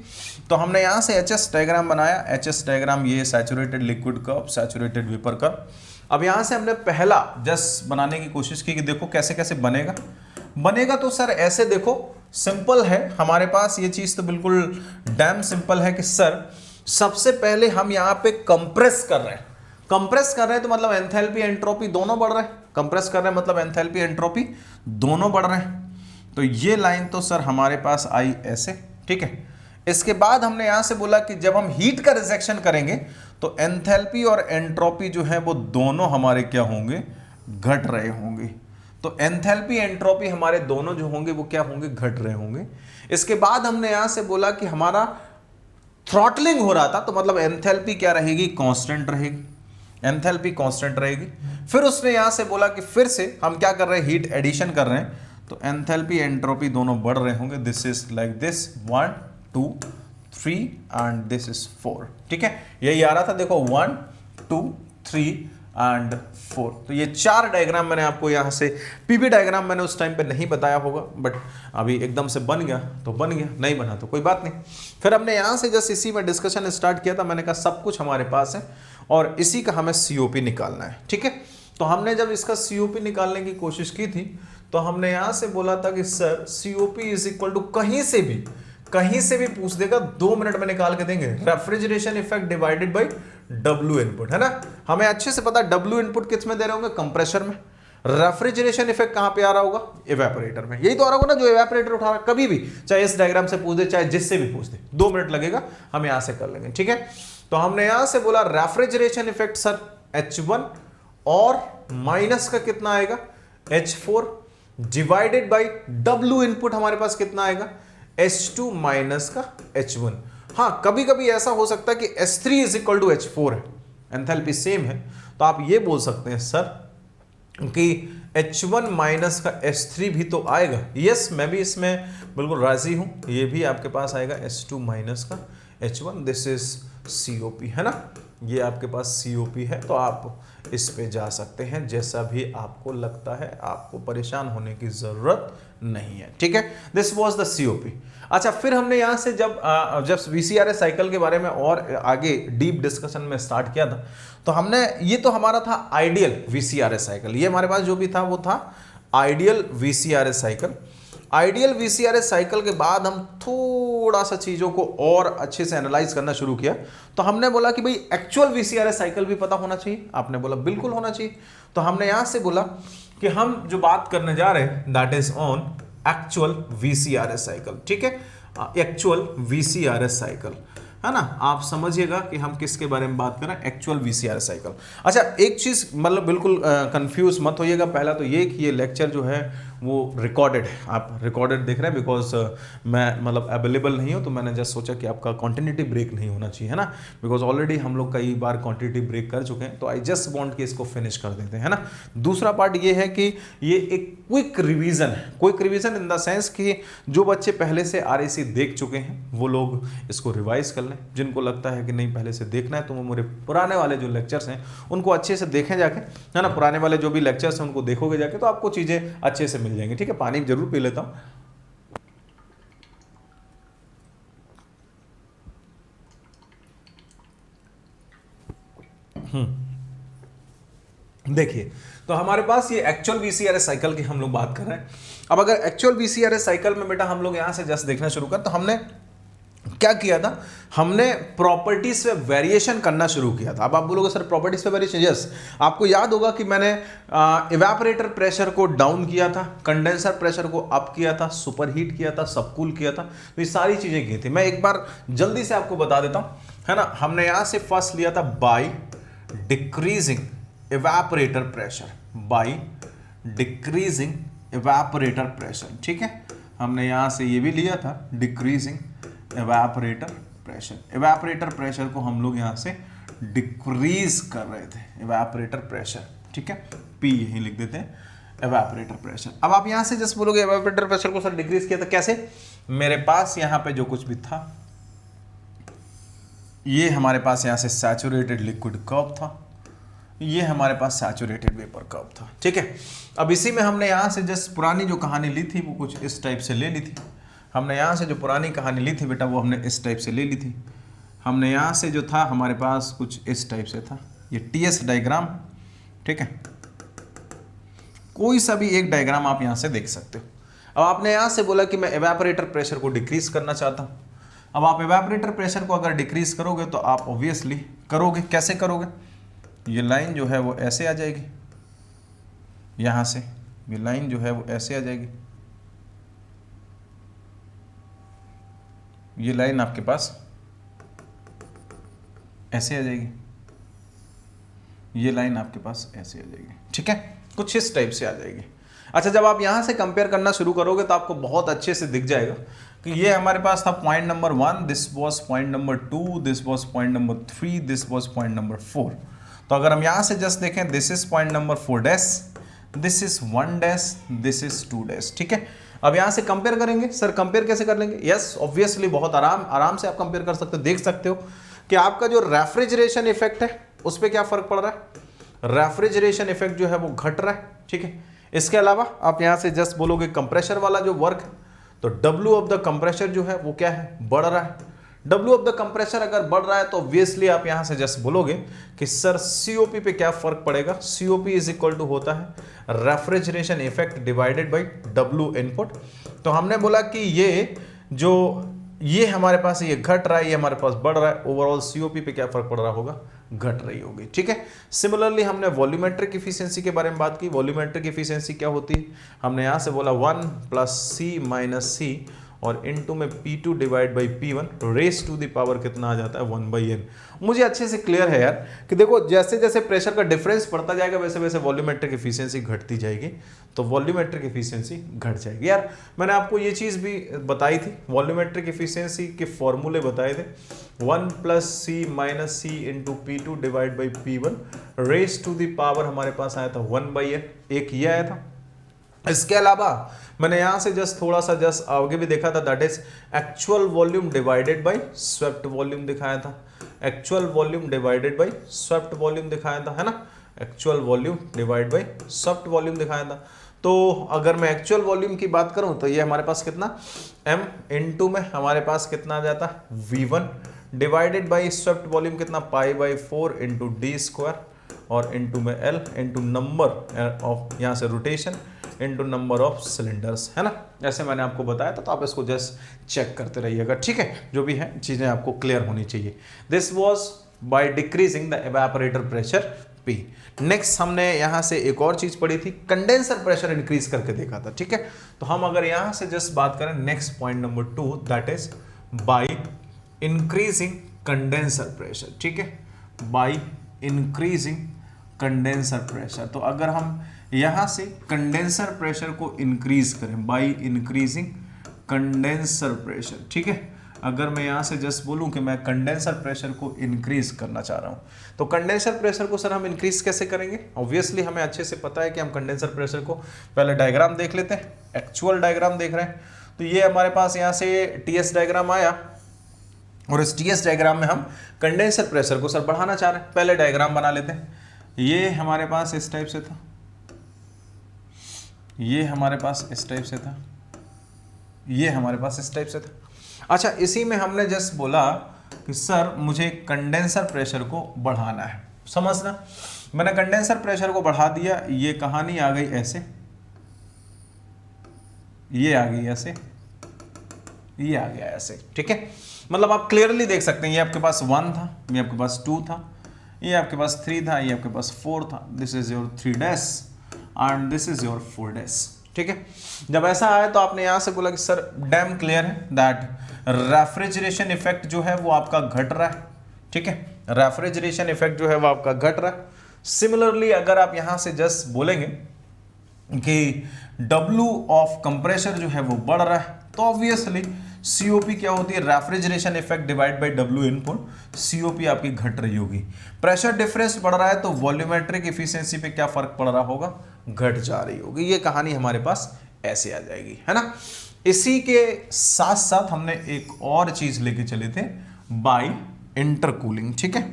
तो हमने यहाँ से एचएस डायग्राम बनाया। एचएस डायग्राम ये saturated liquid curve, saturated vapour curve. अब यहाँ से हमने पहला जस्ट बनाने की कोशिश की कि देखो कैसे कैसे बनेगा। तो सर ऐसे देखो, सिंपल है हमारे पास ये चीज, तो बिल्कुल डैम सिंपल है कि सर सबसे पहले हम यहाँ पे कंप्रेस कर रहे हैं। कंप्रेस कर रहे हैं तो मतलब एंथैल्पी एंट्रोपी दोनों बढ़ रहे हैं। कंप्रेस कर रहे हैं मतलब एंथैल्पी एंट्रोपी दोनों बढ़ रहे हैं। तो ये लाइन तो सर हमारे पास आई ऐसे, ठीक है। इसके बाद हमने यहां से बोला कि जब हम हीट का रिजेक्शन करेंगे तो एंथैल्पी और एंट्रोपी जो है वो दोनों हमारे क्या होंगे, घट रहे होंगे। तो एंथैल्पी एंट्रोपी हमारे दोनों जो होंगे वो क्या होंगे, घट रहे होंगे। इसके बाद हमने यहां से बोला कि हमारा थ्रॉटलिंग हो रहा था तो मतलब एंथैल्पी क्या रहेगी, कांस्टेंट रहेगी, एंथैल्पी कांस्टेंट रहेगी। फिर उसने यहां से बोला कि फिर से हम क्या कर रहे हैं, हीट एडिशन कर रहे हैं तो एंथैल्पी एंट्रोपी दोनों बढ़ रहे होंगे। This is like this, 1 2 3 and this is 4, ठीक है। यही आ रहा था, देखो 1 2 3 एंड 4। तो ये 4 डायग्राम मैंने आपको यहाँ से, पीबी डायग्राम मैंने उस टाइम पे नहीं बताया होगा, बट अभी एकदम से बन गया तो बन गया, नहीं बना तो कोई बात नहीं। फिर हमने यहाँ से जस्ट इसी में डिस्कशन स्टार्ट किया था। मैंने कहा सब कुछ हमारे पास है और इसी का हमें सीओपी निकालना है, ठीक है। तो हमने जब इसका सीओपी निकालने की कोशिश की थी तो हमने यहाँ से बोला था कि sir COP is equal to, कहीं से भी पूछ देगा 2 मिनट में निकाल के देंगे, refrigeration effect divided by W input, है ना। हमें अच्छे से पता है डब्ल्यू इनपुट किस में दे रहे होंगे, कंप्रेसर में। रेफ्रिजरेशन इफेक्ट कहां पे आ रहा होगा, इवेपोरेटर में। यही तो आ रहा होगा ना जो इवेपोरेटर उठा रहा है, कभी भी, चाहे इस डायग्राम से पूछ दे चाहे जिससे भी पूछ दे, 2 मिनट लगेगा, हम यहां से कर लेंगे, ठीक है। तो हमने यहां से बोला रेफ्रिजरेशन इफेक्ट सर H1 और माइनस का कितना आएगा, H4 divided by W input हमारे पास कितना आएगा, H2 माइनस का H1। हाँ, कभी कभी ऐसा हो सकता है कि H3 is equal to H4 है, एंथैल्पी सेम है, तो आप ये बोल सकते हैं सर कि H1 माइनस का H3 भी तो आएगा। यस, मैं भी इसमें बिल्कुल राजी हूं, ये भी आपके पास आएगा H2 माइनस का H1, दिस इज COP, है ना। ये आपके पास COP है, तो आप इस पे जा सकते हैं जैसा भी आपको लगता है, आपको परेशान होने की जरूरत नहीं है, ठीक है। This was the COP। अच्छा, फिर हमने यहां से जब VCRS साइकिल के बारे में और आगे डीप डिस्कशन में स्टार्ट किया था तो हमने, ये तो हमारा था आइडियल VCRS साइकिल, ये हमारे पास जो भी था वो था ideal VCRS cycle. Ideal VCRS cycle के बाद हम थोड़ा सा चीज़ों को और अच्छे से एनालाइज करना शुरू किया, तो हमने बोला कि भाई एक्चुअल VCRS साइकिल भी पता होना चाहिए। आपने बोला बिल्कुल होना चाहिए। तो हमने यहाँ से बोला कि हम जो बात करने जा रहे हैं that is on actual VCRS cycle, ठीक है, एक्चुअल VCRS साइकिल, है ना। आप समझिएगा कि हम किसके बारे में बात कर रहे हैं, एक्चुअल VCRS साइकिल। अच्छा, एक चीज़ मतलब बिल्कुल कंफ्यूज मत होइएगा, पहला तो ये कि ये लेक्चर जो है वो रिकॉर्डेड है, आप रिकॉर्डेड देख रहे हैं बिकॉज मैं मतलब अवेलेबल नहीं हूँ, तो मैंने जस्ट सोचा कि आपका कॉन्टिन्यूटी ब्रेक नहीं होना चाहिए, है ना, बिकॉज ऑलरेडी हम लोग कई बार कॉन्टिन्यूटी ब्रेक कर चुके हैं, तो आई जस्ट वांट कि इसको फिनिश कर देते हैं ना। दूसरा पार्ट ये है कि ये एक क्विक रिवीजन है, quick revision in the sense कि जो बच्चे पहले से आरएसी देख चुके हैं वो लोग इसको रिवाइज कर लें, जिनको लगता है कि नहीं पहले से देखना है तो वो मेरे पुराने वाले जो लेक्चर्स हैं उनको अच्छे से देखें जाके, है ना, पुराने वाले जो भी लेक्चर्स हैं उनको देखोगे जाके तो आपको चीज़ें अच्छे से मिल जाएंगी। ठीक है, पानी जरूर पी लेता हूँ। देखिए, तो हमारे पास ये एक्चुअल वीसीआरएस साइकिल की हम लोग बात कर रहे हैं। अब अगर एक्चुअल वीसीआरएस साइकिल में बेटा हम लोग यहां से जस्ट देखना शुरू कर, तो हमने क्या किया था, हमने प्रॉपर्टीज पे वेरिएशन करना शुरू किया था। अब आप बोलोगे सर प्रॉपर्टीज पे वेरिएशन, यस, आपको याद होगा कि मैंने इवेपोरेटर प्रेशर को डाउन किया था, कंडेंसर प्रेशर को अप किया था, सुपरहीट किया था, सबकूल किया था, तो ये सारी चीजें की थी। मैं एक बार जल्दी से आपको बता देता हूं, है ना। हमने यहां से फर्स्ट लिया था by decreasing evaporator pressure, by decreasing evaporator pressure, ठीक है। हमने यहां से ये भी लिया था decreasing evaporator pressure, evaporator pressure को हम लोग यहां से डिक्रीज कर रहे थे, इवेपोरेटर प्रेशर, ठीक है, पी यही लिख देते हैं, इवेपोरेटर प्रेशर। अब आप यहां से जस्ट बोलोगे इवेपोरेटर प्रेशर को सर डिक्रीज किया था कैसे, मेरे पास यहां पे जो कुछ भी था ये हमारे पास यहां से सैचुरेटेड लिक्विड कर्व था, ये हमारे पास सैचुरेटेड वेपर कर्व था, ठीक है। अब इसी में हमने यहां से जस्ट पुरानी जो कहानी ली थी वो कुछ इस टाइप से ले ली थी। हमने यहाँ से जो पुरानी कहानी ली थी बेटा वो हमने इस टाइप से ले ली थी। हमने यहाँ से जो था हमारे पास कुछ इस टाइप से था, ये टीएस डायग्राम, ठीक है, कोई सा भी एक डायग्राम आप यहाँ से देख सकते हो। अब आपने यहाँ से बोला कि मैं एवेपोरेटर प्रेशर को डिक्रीज करना चाहता हूँ। अब आप एवेपोरेटर प्रेशर को अगर डिक्रीज करोगे तो आप ऑब्वियसली करोगे, कैसे करोगे, ये लाइन जो है वो ऐसे आ जाएगी, यहाँ से ये लाइन जो है वो ऐसे आ जाएगी, ये लाइन आपके पास ऐसे आ जाएगी, ये लाइन आपके पास ऐसे आ जाएगी, ठीक है, कुछ इस टाइप से आ जाएगी। अच्छा, जब आप यहां से कंपेयर करना शुरू करोगे तो आपको बहुत अच्छे से दिख जाएगा कि ये हमारे पास था point number 1, this was point number 2, this was point number 3, this was point number 4। तो अगर हम यहां से जस्ट देखें, this is point number 4 dash, this is 1 dash, this is 2 dash, ठीक है। अब यहां से कंपेयर करेंगे, सर कंपेयर कैसे कर लेंगे, यस ऑब्वियसली बहुत आराम से आप कंपेयर कर सकते हो। देख सकते हो कि आपका जो रेफ्रिजरेशन इफेक्ट है उस पर क्या फर्क पड़ रहा है, रेफ्रिजरेशन इफेक्ट जो है वो घट रहा है, ठीक है। इसके अलावा आप यहां से जस्ट बोलोगे कंप्रेशर वाला जो वर्क है तो डब्ल्यू ऑफ द कंप्रेशर जो है वो क्या है, बढ़ रहा है। डब्ल्यू ऑफ द कंप्रेशर अगर बढ़ रहा है तो ऑब्वियसली आप यहां से जस्ट बोलोगे कि सर सीओपी पे क्या फर्क पड़ेगा, सीओपी इज इक्वल टू होता है refrigeration effect divided by W input. तो हमने बोला कि ये हमारे पास ये घट रहा है, ये हमारे पास बढ़ रहा है, ओवरऑल सीओपी पे क्या फर्क पड़ रहा होगा, घट रही होगी, ठीक है। सिमिलरली हमने वॉल्यूमेट्रिक इफिशिएंसी के बारे में बात की। वॉल्यूमेट्रिक इफिशिएंसी क्या होती है, हमने यहां से बोला 1 प्लस सी माइनस सी और इनटू में P2 divide by P1 raise to the power कितना आ जाता है 1/n। मुझे अच्छे से क्लियर है यार कि देखो जैसे जैसे प्रेशर का डिफरेंस बढ़ता जाएगा वैसे वैसे वॉल्यूमेट्रिक इफिशिएंसी घटती जाएगी, तो वॉल्यूमेट्रिक इफिशिएंसी घट जाएगी। यार मैंने आपको ये चीज़ भी बताई थी, वॉल्यूमेट्रिक इफिशिएंसी के फॉर्मूले बताए थे, 1 plus C minus C into P2 divide by P1 raise to the power हमारे पास आया था 1/n, एक ये आया था। इसके अलावा मैंने यहां से जस्ट थोड़ा सा जस्ट आगे भी देखा था, that is actual volume divided by swept volume दिखाया था, actual volume divided by swept volume दिखाया था, है ना, actual volume divide by swept volume दिखाया था। तो अगर मैं एक्चुअल वॉल्यूम की बात करूं तो ये हमारे पास कितना m इनटू में हमारे पास कितना आ जाता V1 divided by swept volume कितना π/4 इंटू डी स्क्वायर और इंटू में L इंटू नंबर ऑफ यहाँ से rotation into number of cylinders, है ना। जैसे मैंने आपको बताया था, तो आप इसको जस्ट चेक करते रहिएगा, ठीक है। जो भी है चीज़ें आपको क्लियर होनी चाहिए। This was by decreasing the evaporator pressure P। Next हमने यहाँ से एक और चीज़ पढ़ी थी, कंडेंसर प्रेशर इंक्रीज करके देखा था, ठीक है। तो हम अगर यहाँ से जस्ट बात करें next point number 2, that is by increasing condenser pressure, ठीक है, बाय इंक्रीजिंग कंडेंसर प्रेशर। तो अगर हम यहां से कंडेंसर प्रेशर को इंक्रीज करें बाय इंक्रीजिंग कंडेंसर प्रेशर। ठीक है, अगर मैं यहां से जस्ट बोलूं कि मैं कंडेंसर प्रेशर को इंक्रीज करना चाह रहा हूं, तो कंडेंसर प्रेशर को सर हम इंक्रीज कैसे करेंगे? ऑब्वियसली हमें अच्छे से पता है कि हम कंडेंसर प्रेशर को, पहले डायग्राम देख लेते हैं, एक्चुअल डायग्राम देख रहे हैं। तो ये हमारे पास यहां से टीएस डायग्राम आया, और इस टीएस डायग्राम में हम कंडेंसर प्रेशर को सर बढ़ाना चाह रहे हैं। पहले डायग्राम बना लेते हैं। ये हमारे पास इस टाइप से था, ये हमारे पास इस टाइप से था, ये हमारे पास इस टाइप से था। अच्छा, इसी में हमने जस्ट बोला कि सर मुझे कंडेंसर प्रेशर को बढ़ाना है। समझना, मैंने कंडेंसर प्रेशर को बढ़ा दिया, ये कहानी आ गई ऐसे, ये आ गई ऐसे, ये आ गया ऐसे। ठीक है, मतलब आप क्लियरली देख सकते हैं, ये आपके पास 1 था, ये आपके पास 2 था, ये आपके पास 3 था, ये आपके पास 4 था। This is your 3 dash and this is your 4 dash. ठीक है, जब ऐसा आया तो आपने यहां से बोला कि सर डैम क्लियर है दैट रेफ्रिजरेशन इफेक्ट जो है वो आपका घट रहा है। ठीक है, रेफ्रिजरेशन इफेक्ट जो है वो आपका घट रहा है। सिमिलरली अगर आप यहां से जस्ट बोलेंगे कि W ऑफ कंप्रेशर जो है वो बढ़ रहा है, तो ऑब्वियसली COP क्या होती है? Refrigeration effect divide by W input, COP आपकी घट रही होगी। प्रेशर डिफरेंस बढ़ रहा है तो वॉल्यूमेट्रिक इफिशिएंसी पे क्या फर्क पड़ रहा होगा? घट जा रही होगी। ये कहानी हमारे पास ऐसे आ जाएगी, है ना। इसी के साथ साथ हमने एक और चीज लेके चले थे, बाय इंटरकूलिंग। ठीक है,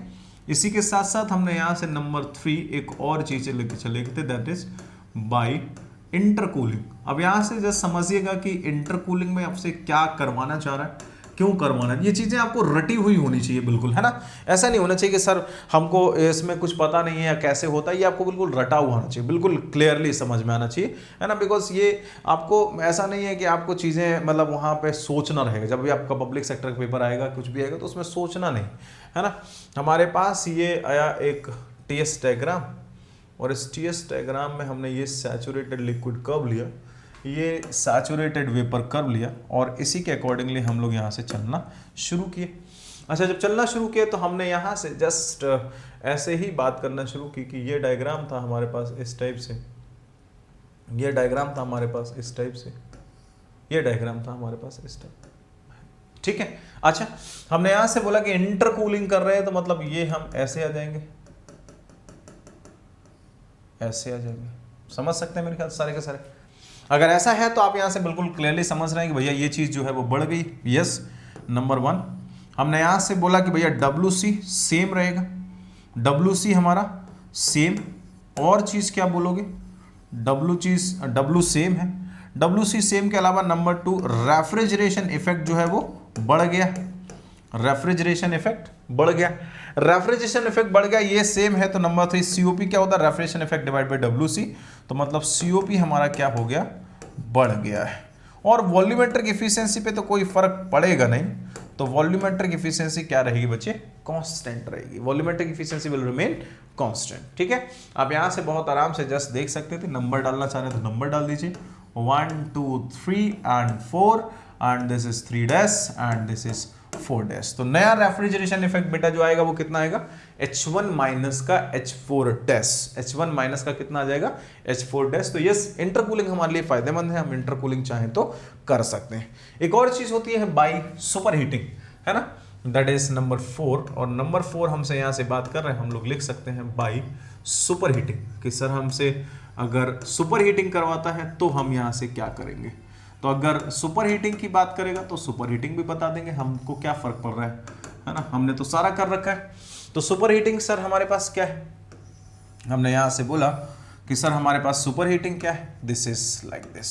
इसी के साथ साथ हमने यहां से नंबर 3 एक और चीज लेके चले थे, दैट इज बाय इंटरकूलिंग। अब यहां से जस्ट समझिएगा कि इंटरकूलिंग में आपसे क्या करवाना चाह रहा है, क्यों करवाना है। ये चीजें आपको रटी हुई होनी चाहिए बिल्कुल, है ना। ऐसा नहीं होना चाहिए कि सर हमको इसमें कुछ पता नहीं है या कैसे होता है। ये आपको बिल्कुल रटा हुआ होना चाहिए, बिल्कुल क्लियरली समझ में आना चाहिए, है ना। बिकॉज ये आपको ऐसा नहीं है कि आपको चीजें मतलब वहां पे सोचना रहेगा। जब भी आपका पब्लिक सेक्टर का पेपर आएगा, कुछ भी आएगा, तो उसमें सोचना नहीं, है ना। हमारे पास ये आया एक टीएस डायग्राम, और इस टीएस डायग्राम में हमने ये सैचुरेटेड लिक्विड कर्व लिया, ये सैचुरेटेड वेपर कर्व लिया, और इसी के अकॉर्डिंगली हम लोग यहाँ से चलना शुरू किए। अच्छा, जब चलना शुरू किए तो हमने यहाँ से जस्ट ऐसे ही बात करना शुरू की कि ये डायग्राम था हमारे पास इस टाइप से, ये डायग्राम था हमारे पास इस टाइप से, ये डायग्राम था हमारे पास इस टाइप। ठीक है, अच्छा हमने यहाँ से बोला कि इंटरकूलिंग कर रहे हैं, तो मतलब ये हम ऐसे आ जाएंगे, ऐसे आ जाएंगे। समझ सकते हैं मेरे ख्याल सारे के सारे। अगर ऐसा है तो आप यहां से बिल्कुल क्लियरली समझ रहे हैं कि भैया ये चीज जो है वो बढ़ गई। यस, नंबर 1 हमने यहां से बोला कि भैया WC सेम रहेगा, WC हमारा सेम, और चीज क्या बोलोगे? W सेम है, WC सेम के अलावा नंबर 2 रेफ्रिजरेशन इफेक्ट जो है वो बढ़ गया, रेफ्रिजरेशन इफेक्ट बढ़ गया, रेफ्रिजरेशन इफेक्ट बढ़ गया, ये सेम है। तो नंबर 3 COP क्या होता है? Refrigeration effect divide by WC, तो मतलब COP हमारा क्या हो गया? बढ़ गया है। और वॉल्यूमेट्रिक इफिशिएंसी पे तो कोई फर्क पड़ेगा नहीं, तो वॉल्यूमेट्रिक इफिशिएंसी क्या रहेगी बच्चे? कांस्टेंट रहेगी। Volumetric efficiency will remain constant. ठीक है, आप यहां से बहुत आराम से जस्ट देख सकते थे। नंबर डालना चाह रहे हैं तो नंबर डाल दीजिए, 1 2 3 and 4, and this is 3 dash and this is 4 dash. तो नया रेफ्रिजरेशन इफेक्ट बेटा जो आएगा वो कितना आएगा? H1 माइनस का H4 डैश, H1 माइनस का कितना आ जाएगा? H4 dash. तो यस, इंटरकूलिंग हमारे लिए फायदेमंद है, हम इंटरकूलिंग चाहें तो कर सकते हैं। एक और चीज होती है बाय सुपर हीटिंग, है ना, दैट इज नंबर 4। और नंबर 4 हमसे यहां से बात कर रहे हैं, हम लोग लिख सकते हैं बाय सुपर हीटिंग, कि सर हमसे अगर सुपर हीटिंग करवाता है तो हम यहां से क्या करेंगे। तो अगर सुपर हीटिंग की बात करेगा तो सुपर हीटिंग भी बता देंगे, हमको क्या फर्क पड़ रहा है ना, हमने तो सारा कर रखा है। तो सुपर हीटिंग सर हमारे पास क्या है? हमने यहां से बोला कि सर हमारे पास सुपर हीटिंग क्या है? दिस इज लाइक दिस,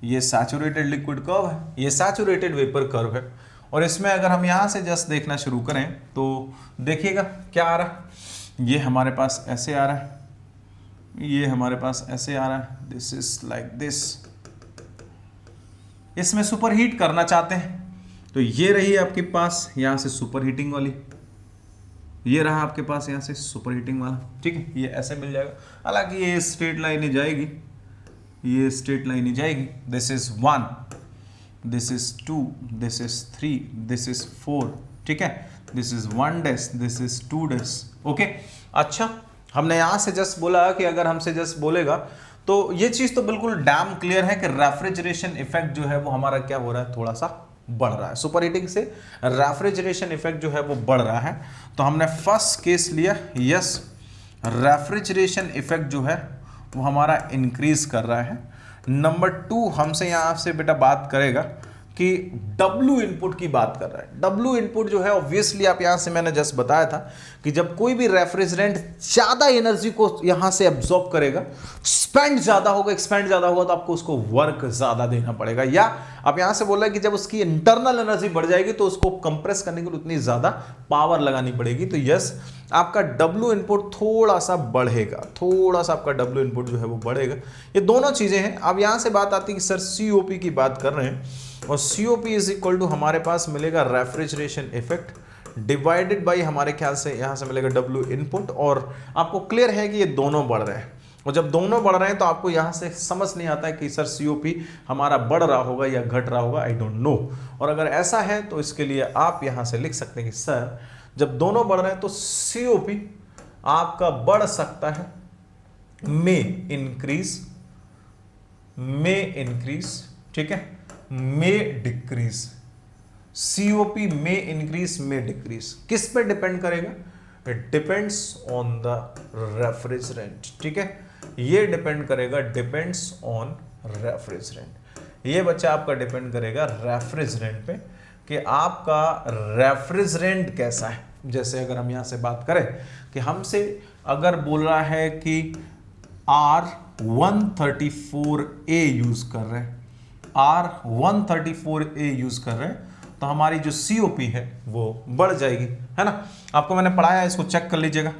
ये सैचुरेटेड लिक्विड कर्व है, ये सैचुरेटेड वेपर कर्व है, और इसमें अगर हम यहां से जस्ट देखना शुरू करें तो देखिएगा क्या आ रहा है। ये हमारे पास ऐसे आ रहा है, ये हमारे पास ऐसे आ रहा है, दिस इज लाइक दिस। इसमें सुपर हीट करना चाहते हैं तो ये रही आपके पास यहां से सुपर हीटिंग वाली, ये रहा आपके पास यहां से सुपर हीटिंग वाला। ठीक है, ये ऐसे मिल जाएगा। हालांकि ये स्ट्रेट लाइन ही जाएगी, ये स्ट्रेट लाइन ही जाएगी। This is 1, this is 2, this is 3, this is 4। ठीक है, this is 1 dash, this is 2 dash. Okay, अच्छा हमने यहां से जस्ट बोला कि अगर हमसे जस्ट बोलेगा तो ये चीज तो बिल्कुल डैम क्लियर है कि रेफ्रिजरेशन इफेक्ट जो है वो हमारा क्या हो रहा है, थोड़ा सा बढ़ रहा है। सुपर हीटिंग से रेफ्रिजरेशन इफेक्ट जो है वो बढ़ रहा है। तो हमने फर्स्ट केस लिया, यस रेफ्रिजरेशन इफेक्ट जो है वो हमारा इंक्रीज कर रहा है। नंबर 2 हमसे यहां से बेटा बात करेगा कि W इनपुट की बात कर रहा है। W इनपुट जो है ऑब्वियसली आप यहां से मैंने जस्ट बताया था कि जब कोई भी रेफ्रिजरेंट ज्यादा एनर्जी को यहां से एब्जॉर्ब करेगा, स्पेंड ज्यादा होगा, एक्सपेंड ज्यादा होगा, तो आपको उसको वर्क ज्यादा देना पड़ेगा। या आप यहां से बोल रहे हैं कि जब उसकी इंटरनल एनर्जी बढ़ जाएगी तो उसको कंप्रेस करने के लिए उतनी ज्यादा पावर लगानी पड़ेगी। तो यस आपका W इनपुट थोड़ा सा बढ़ेगा, थोड़ा सा आपका W इनपुट जो है वो बढ़ेगा। ये दोनों चीजें हैं। अब यहां से बात आती है कि सर COP की बात कर रहे हैं, और COP इज इक्वल टू हमारे पास मिलेगा रेफ्रिजरेशन इफेक्ट डिवाइडेड बाई हमारे ख्याल से यहां से मिलेगा W इनपुट। और आपको क्लियर है कि ये दोनों बढ़ रहे हैं, और जब दोनों बढ़ रहे हैं तो आपको यहां से समझ नहीं आता है कि सर COP हमारा बढ़ रहा होगा या घट रहा होगा, आई डोंट नो। और अगर ऐसा है तो इसके लिए आप यहां से लिख सकते हैं कि सर जब दोनों बढ़ रहे हैं तो COP आपका बढ़ सकता है, मे इंक्रीज, ठीक है, मे डिक्रीज। COP मे इंक्रीज, मे डिक्रीज। किस पे डिपेंड करेगा? It depends on the refrigerant, ठीक है, ये डिपेंड करेगा, डिपेंड्स ऑन रेफ्रिजरेंट। ये बच्चा आपका डिपेंड करेगा रेफ्रिजरेंट पे कि आपका रेफ्रिजरेंट कैसा है। जैसे अगर हम यहां से बात करें कि हमसे अगर बोल रहा है कि R134A यूज कर रहे हैं, R134A यूज कर रहे हैं, तो हमारी जो COP है वो बढ़ जाएगी, है ना। आपको मैंने पढ़ाया, इसको चेक कर लीजिएगा।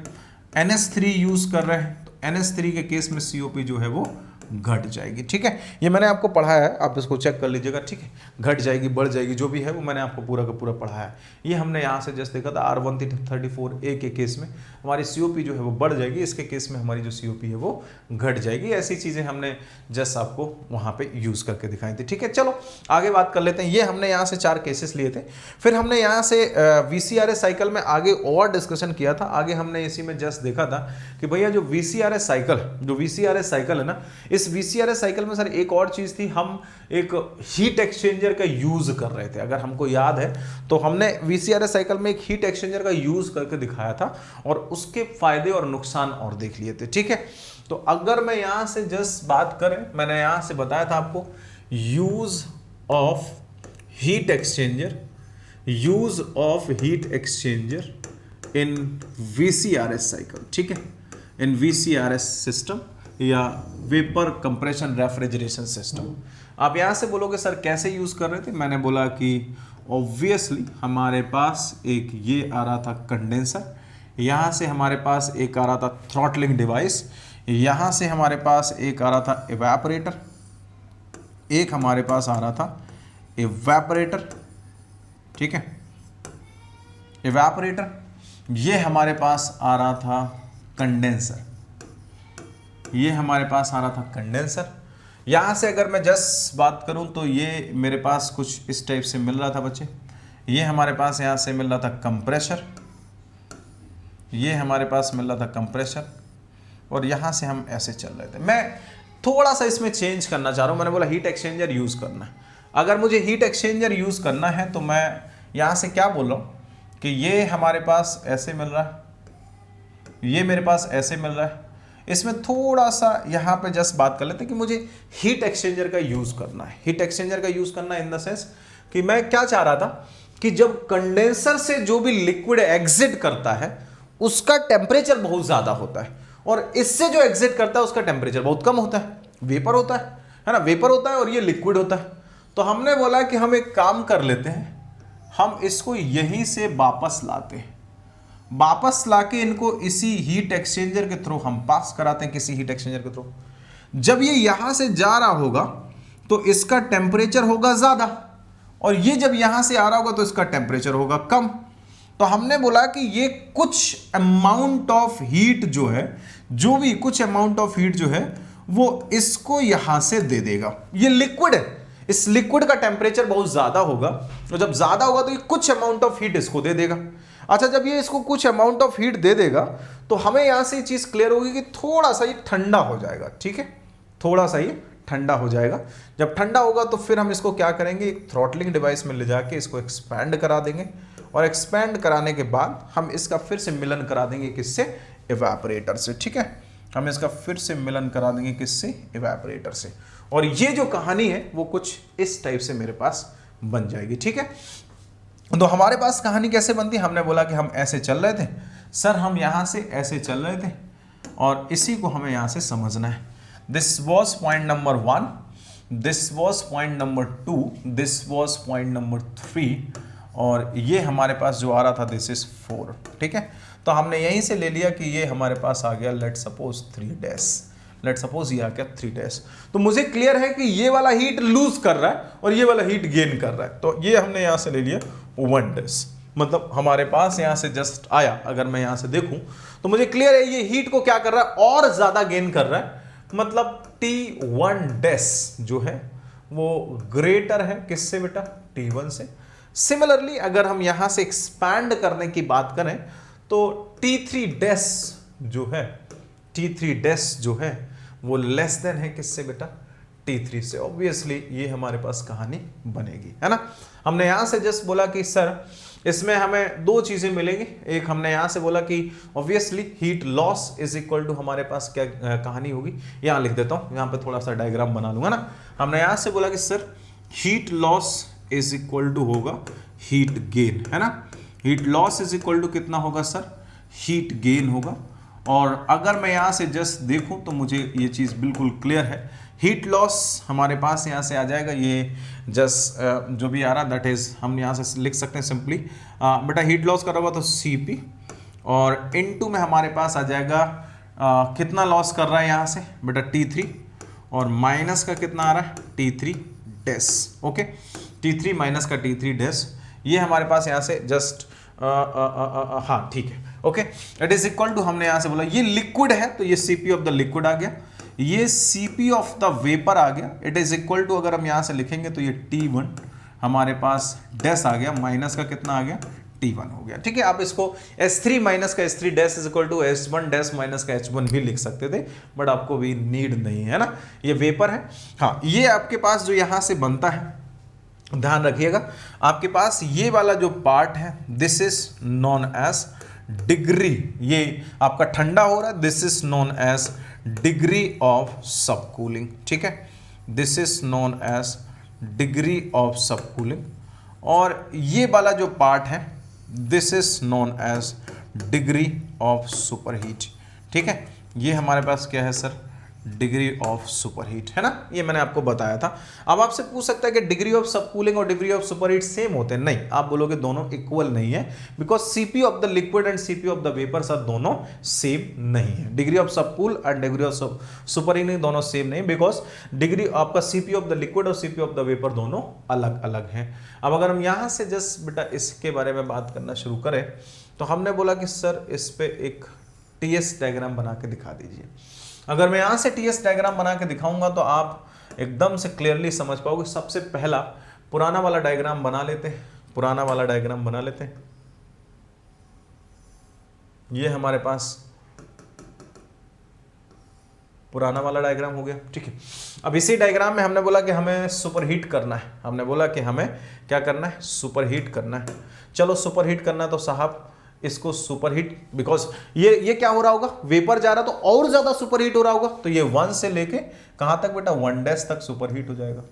NH3 यूज कर रहे हैं तो NH3 के केस में COP जो है वो घट जाएगी, ठीक है। ये मैंने आपको पढ़ाया है, आप इसको चेक कर लीजिएगा, ठीक है। घट जाएगी, बढ़ जाएगी, जो भी है वो मैंने आपको पूरा का पूरा पढ़ाया है। ये हमने यहाँ से जस्ट देखा था, R134A के केस में हमारी COP जो है वो बढ़ जाएगी, इसके केस में हमारी जो COP है वो घट जाएगी। ऐसी चीज़ें हमने जस्ट आपको वहाँ पे यूज़ करके दिखाई थी, ठीक है। चलो आगे बात कर लेते हैं। ये हमने यहाँ से 4 केसेस लिए थे। फिर हमने यहाँ से VCRS साइकिल में आगे और डिस्कशन किया था। आगे हमने इसी में जस्ट देखा था कि भैया जो VCRS साइकिल है ना, इस VCRS साइकिल में सर एक और चीज थी, हम एक हीट एक्सचेंजर का यूज कर रहे थे। अगर हमको याद है तो हमने VCRS साइकिल में एक हीट एक्सचेंजर का यूज करके दिखाया था और उसके फायदे और नुकसान और देख लिए थे, ठीक है। तो अगर मैं यहां से जस्ट बात करें, मैंने यहां से बताया था आपको use of heat exchanger in VCRS cycle, ठीक है, इन VCRS सिस्टम या वेपर कंप्रेशन रेफ्रिजरेशन सिस्टम। आप यहां से बोलोगे सर कैसे यूज कर रहे थे, मैंने बोला कि ऑब्वियसली हमारे पास एक ये आ रहा था कंडेंसर, यहां से हमारे पास एक आ रहा था थ्रॉटलिंग डिवाइस, यहां से हमारे पास एक आ रहा था इवेपोरेटर, एक हमारे पास आ रहा था इवेपोरेटर, ठीक है, इवेपोरेटर। ये हमारे पास आ रहा था कंडेंसर, ये हमारे पास आ रहा था कंडेंसर। यहाँ से अगर मैं जस्ट बात करूँ तो ये मेरे पास कुछ इस टाइप से मिल रहा था बच्चे। ये हमारे पास यहाँ से मिल रहा था कंप्रेशर, ये हमारे पास मिल रहा था कंप्रेशर, और यहाँ से हम ऐसे चल रहे थे। मैं थोड़ा सा इसमें चेंज करना चाह रहा हूँ। मैंने बोला हीट एक्सचेंजर यूज़ करना है। अगर मुझे हीट एक्सचेंजर यूज़ करना है तो मैं यहाँ से क्या बोल रहा हूँ कि ये हमारे पास ऐसे मिल रहा है, ये मेरे पास ऐसे मिल रहा है। इसमें थोड़ा सा यहाँ पे जस्ट बात कर लेते हैं कि मुझे हीट एक्सचेंजर का यूज़ करना है। हीट एक्सचेंजर का यूज़ करना है इन द सेंस कि मैं क्या चाह रहा था कि जब कंडेंसर से जो भी लिक्विड एग्जिट करता है उसका टेम्परेचर बहुत ज़्यादा होता है, और इससे जो एग्जिट करता है उसका टेम्परेचर बहुत कम होता है। वेपर होता है ना, वेपर होता है और ये लिक्विड होता है। तो हमने बोला कि हम एक काम कर लेते हैं, हम इसको यहीं से वापस लाते हैं, वापस लाके इनको इसी हीट एक्सचेंजर के थ्रू हम पास कराते हैं, किसी हीट एक्सचेंजर के थ्रू। जब ये यहां से जा रहा होगा तो इसका टेम्परेचर होगा ज्यादा, और ये जब यहां से आ रहा होगा तो इसका टेम्परेचर होगा कम। तो हमने बोला कि ये कुछ अमाउंट ऑफ हीट जो है, जो भी कुछ अमाउंट ऑफ हीट जो है वो इसको यहां से दे देगा। ये लिक्विड है, इस लिक्विड का टेम्परेचर बहुत ज्यादा होगा, तो जब ज्यादा होगा तो ये कुछ अमाउंट ऑफ हीट इसको दे देगा। अच्छा, जब ये इसको कुछ अमाउंट ऑफ हीट दे देगा तो हमें यहां से ये चीज क्लियर होगी कि थोड़ा सा ये ठंडा हो जाएगा, ठीक है, थोड़ा सा ये ठंडा हो जाएगा। जब ठंडा होगा तो फिर हम इसको क्या करेंगे, एक थ्रॉटलिंग डिवाइस में ले जाके इसको एक्सपैंड करा देंगे, और एक्सपैंड कराने के बाद हम इसका फिर से मिलन करा देंगे किससे, इवेपोरेटर से, ठीक है, हम इसका फिर से मिलन करा देंगे किससे, इवेपोरेटर से। और ये जो कहानी है वो कुछ इस टाइप से मेरे पास बन जाएगी, ठीक है। तो हमारे पास कहानी कैसे बनती है, हमने बोला कि हम ऐसे चल रहे थे सर, हम यहां से ऐसे चल रहे थे और इसी को हमें यहां से समझना है। This was point number 1, this was point number 2, this was point number 3, और ये हमारे पास जो आ रहा था दिस इज 4, ठीक है। तो हमने यहीं से ले लिया कि ये हमारे पास आ गया let suppose 3 dash, let suppose ये आ गया 3 डैश। तो मुझे क्लियर है कि ये वाला हीट लूज कर रहा है और ये वाला हीट गेन कर रहा है, तो ये हमने यहां से ले लिया 1 डैश। मतलब हमारे पास यहां से जस्ट आया, अगर मैं यहां से देखूं तो मुझे क्लियर है ये हीट को क्या कर रहा है, और ज्यादा गेन कर रहा है। मतलब T1 डैश जो है वो ग्रेटर है किससे बेटा, T1 से। सिमिलरली अगर हम यहां से एक्सपैंड करने की बात करें तो T3 डैश जो है, T3 डैश जो है वो लेस देन है किससे बेटा, T3 से। ऑब्वियसली ये हमारे पास कहानी बनेगी, है ना। हमने यहां से जस्ट बोला कि सर इसमें हमें 2 चीजें मिलेंगी। एक हमने यहां से बोला कि obviously heat loss is equal to हमारे पास क्या कहानी होगी, यहां लिख देता हूं, यहां पे थोड़ा सा डायग्राम बना लूंगा ना। हमने यहां से बोला कि sir heat loss is equal to होगा हीट गेन, है ना। Heat loss is equal to कितना होगा सर, हीट गेन होगा। और अगर मैं यहां से जस्ट देखूं तो मुझे ये चीज बिल्कुल क्लियर है, हीट लॉस हमारे पास यहां से आ जाएगा, ये जस्ट जो भी आ रहा दैट इज हम यहां से लिख सकते हैं सिंपली बेटा हीट लॉस करोगा तो Cp, और इनटू में हमारे पास आ जाएगा कितना लॉस कर रहा है यहां से बेटा T3, और माइनस का कितना आ रहा है T3 dash, okay, T3 minus का T3 डैश, ये हमारे पास यहां से जस्ट हाँ ठीक है, okay, it is equal to हमने यहां से बोला ये लिक्विड है तो ये Cp ऑफ द लिक्विड आ गया, ये Cp ऑफ द वेपर आ गया, इट इज इक्वल टू अगर हम यहां से लिखेंगे तो ये T1 हमारे पास डैश आ गया, माइनस का कितना आ गया T1 हो गया, ठीक है। आप इसको S3 माइनस का S3 dash is equal to S1 dash minus का H1 भी लिख सकते थे, बट आपको भी नीड नहीं है ना, ये वेपर है। हाँ, ये आपके पास जो यहां से बनता है, ध्यान रखिएगा, आपके पास ये वाला जो पार्ट है this is known as degree, ये आपका ठंडा हो रहा है, this is known as degree of subcooling, ठीक है, this is known as degree of subcooling. और ये वाला जो पार्ट है this is known as degree of superheat, ठीक है। ये हमारे पास क्या है सर, डिग्री ऑफ सुपरहीट, है ना, ये मैंने आपको बताया था। अब आपसे पूछ सकता है कि डिग्री ऑफ सबकूलिंग और डिग्री ऑफ सुपरहीट सेम होते हैं, नहीं, आप बोलोगे दोनों इक्वल नहीं है, because Cp of the liquid and Cp of the vapour sir दोनों सेम नहीं है। Degree of subcool and degree of superheat दोनों सेम नहीं, बिकॉज डिग्री आपका Cp ऑफ द लिक्विड और Cp ऑफ द वेपर दोनों अलग अलग हैं। अब अगर हम यहां से जस्ट बेटा इसके बारे में बात करना शुरू करें तो हमने बोला कि सर इस पे एक TS डायग्राम बना के दिखा दीजिए। अगर मैं यहां से TS डायग्राम बना के दिखाऊंगा तो आप एकदम से क्लियरली समझ पाओगे। सबसे पहला पुराना वाला डायग्राम बना लेते हैं, पुराना वाला डायग्राम बना लेते हैं। ये हमारे पास पुराना वाला डायग्राम हो गया, ठीक है। अब इसी डायग्राम में हमने बोला कि हमें सुपरहीट करना है, हमने बोला कि हमें क्या करना है, सुपरहीट करना है। चलो सुपरहीट करना है तो साहब इसको सुपरहीट, बिकॉज ये क्या हो रहा होगा, वेपर जा रहा तो और ज्यादा सुपरहीट हो रहा होगा, तो ये 1 से लेके कहां तक बेटा 1 डैश तक सुपरहीट हो जाएगा,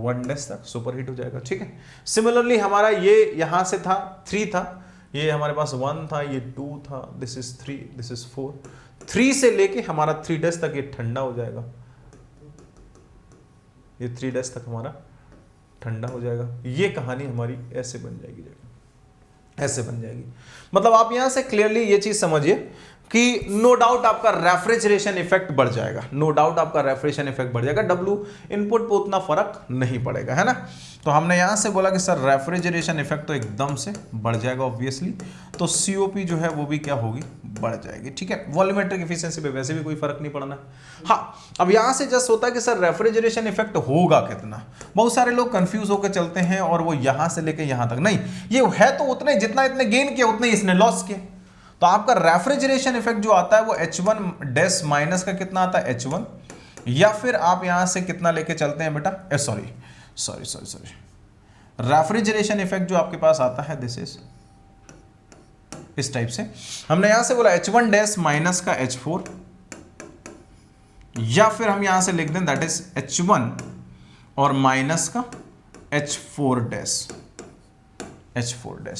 1 डैश तक सुपरहीट हो जाएगा, ठीक है। सिमिलरली हमारा ये यहां से था 3 था, ये हमारे पास 1 था, ये 2 था, दिस इज 3, दिस इज 4, 3 से लेके हमारा 3 डैश तक ये ठंडा हो जाएगा, ये 3 डैश तक हमारा ठंडा हो जाएगा। ये कहानी हमारी ऐसे बन जाएगी, ऐसे बन जाएगी। मतलब आप यहां से क्लियरली ये चीज समझिए कि नो डाउट आपका रेफ्रिजरेशन इफेक्ट बढ़ जाएगा, नो डाउट आपका रेफ्रिजरेशन इफेक्ट बढ़ जाएगा, W इनपुट पे उतना फर्क नहीं पड़ेगा, है ना। तो हमने यहां से बोला कि सर रेफ्रिजरेशन इफेक्ट तो एकदम से बढ़ जाएगा ऑब्वियसली, तो COP जो है वो भी क्या होगी, बढ़ जाएगी, ठीक है। वॉल्यूमेट्रिक एफिशिएंसी पे वैसे भी कोई फर्क नहीं पड़ना। हाँ, अब यहां से जस्ट होता है कि सर रेफ्रिजरेशन इफेक्ट होगा कितना। बहुत सारे लोग कंफ्यूज होकर चलते हैं और वो यहां से लेके यहां तक नहीं, ये है तो उतने जितना इतने गेन किया उतने इसने लॉस किया। तो तो आपका रेफ्रिजरेशन इफेक्ट जो आता है वो H1 डैश माइनस का कितना आता है H1, या फिर आप यहां से कितना लेके चलते हैं बेटा, सॉरी रेफ्रिजरेशन इफेक्ट जो आपके पास आता है दिस इज इस टाइप से, हमने यहां से बोला H1 डैश माइनस का H4, या फिर हम यहां से लिख दें दैट इज H1 और माइनस का H4 डैश,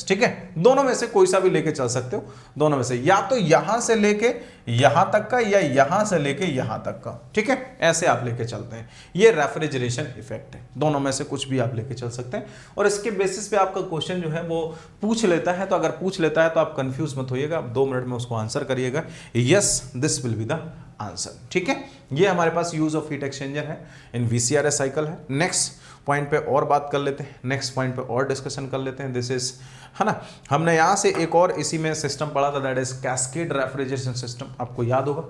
ठीक है। दोनों में से कोई सा भी लेके चल सकते हो, दोनों में से, या तो यहां से लेके यहां तक का या यहां से लेके यहां तक का, ठीक है, ऐसे आप लेके चलते हैं। ये रेफ्रिजरेशन इफेक्ट है, दोनों में से कुछ भी आप लेके चल सकते हैं, और इसके बेसिस पे आपका क्वेश्चन जो है वो पूछ लेता है। तो अगर पूछ लेता है तो आप कंफ्यूज मत होइएगा, आप 2 मिनट में उसको आंसर करिएगा, yes this will be the answer, ठीक है। ये हमारे पास यूज ऑफ हीट एक्सचेंजर है इन वीसीआरएस साइकिल है। नेक्स्ट पॉइंट पे और बात कर लेते हैं, नेक्स्ट पॉइंट पे और डिस्कशन कर लेते हैं। दिस इज, है ना, हमने यहाँ से एक और इसी में सिस्टम पढ़ा था, that is cascade refrigeration system, आपको याद होगा।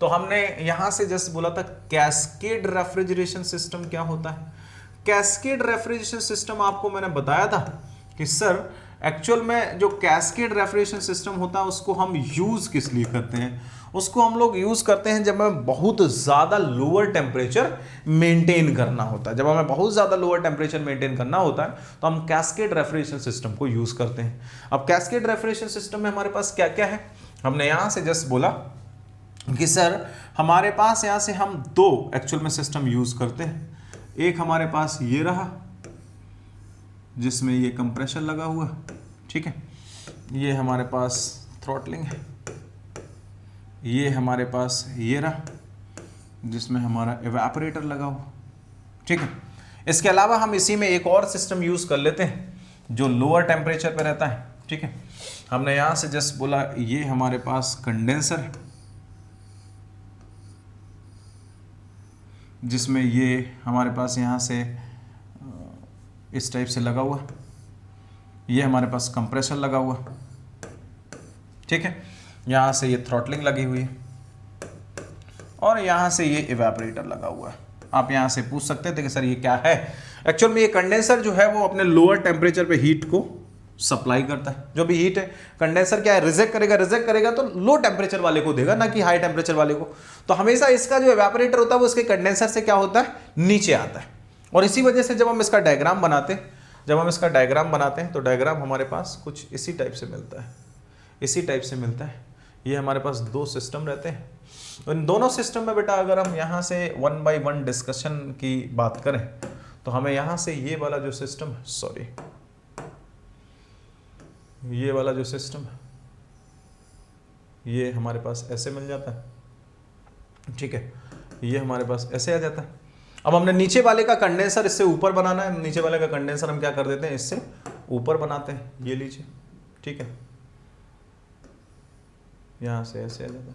तो हमने यहाँ से जस्ट बोला था कैस्केड रेफ्रिजरेशन सिस्टम क्या होता है। कैस्केड रेफ्रिजरेशन सिस्टम आपको मैंने बताया था कि सर एक्चुअल में जो कैस्केड रेफ्रिजरेशन सिस्टम होता है उसको हम यूज किस लिए करते हैं, उसको हम लोग यूज करते हैं जब हमें बहुत ज्यादा लोअर टेम्परेचर मेंटेन करना होता है। जब हमें बहुत ज्यादा लोअर टेम्परेचर मेंटेन करना होता है तो हम कैस्केड रेफ्रिजरेशन सिस्टम को यूज करते हैं। अब कैस्केड रेफ्रिजरेशन सिस्टम में हमारे पास क्या क्या है, हमने यहां से जस्ट बोला कि सर हमारे पास यहां से हम 2 एक्चुअल में सिस्टम यूज करते हैं। एक हमारे पास ये रहा जिसमें ये कंप्रेशर लगा हुआ, ठीक है, ये हमारे पास थ्रॉटलिंग है, ये हमारे पास ये रहा जिसमें हमारा एवापोरेटर लगा हुआ, ठीक है। इसके अलावा हम इसी में एक और सिस्टम यूज कर लेते हैं जो लोअर टेम्परेचर पे रहता है, ठीक है। हमने यहां से जस्ट बोला ये हमारे पास कंडेंसर है जिसमें ये हमारे पास यहां से इस टाइप से लगा हुआ, ये हमारे पास कंप्रेसर लगा हुआ, ठीक है, यहाँ से ये थ्रॉटलिंग लगी हुई है और यहाँ से ये इवेपोरेटर लगा हुआ है। आप यहाँ से पूछ सकते थे कि सर ये क्या है। एक्चुअल में ये कंडेंसर जो है वो अपने लोअर टेम्परेचर पे हीट को सप्लाई करता है। जो भी हीट है कंडेंसर क्या है, रिजेक्ट करेगा तो लो टेम्परेचर वाले को देगा, ना कि हाई टेम्परेचर वाले को। तो हमेशा इसका जो इवेपोरेटर होता है वो इसके कंडेंसर से क्या होता है, नीचे आता है। और इसी वजह से जब हम इसका डायग्राम बनाते हैं तो डायग्राम हमारे पास कुछ इसी टाइप से मिलता है, ये हमारे पास 2 सिस्टम रहते हैं। इन दोनों सिस्टम में बेटा अगर हम यहाँ से 1 बाय 1 डिस्कशन की बात करें तो हमें यहाँ से ये वाला जो सिस्टम है, ये वाला जो सिस्टम है ये हमारे पास ऐसे मिल जाता है, ठीक है, ये हमारे पास ऐसे आ जाता है। अब हमने नीचे वाले का कंडेंसर इससे ऊपर बनाना है, नीचे वाले का कंडेंसर हम क्या कर देते हैं, इससे ऊपर बनाते हैं, ये लीजिए, ठीक है, यहां से ऐसे आ जाता है,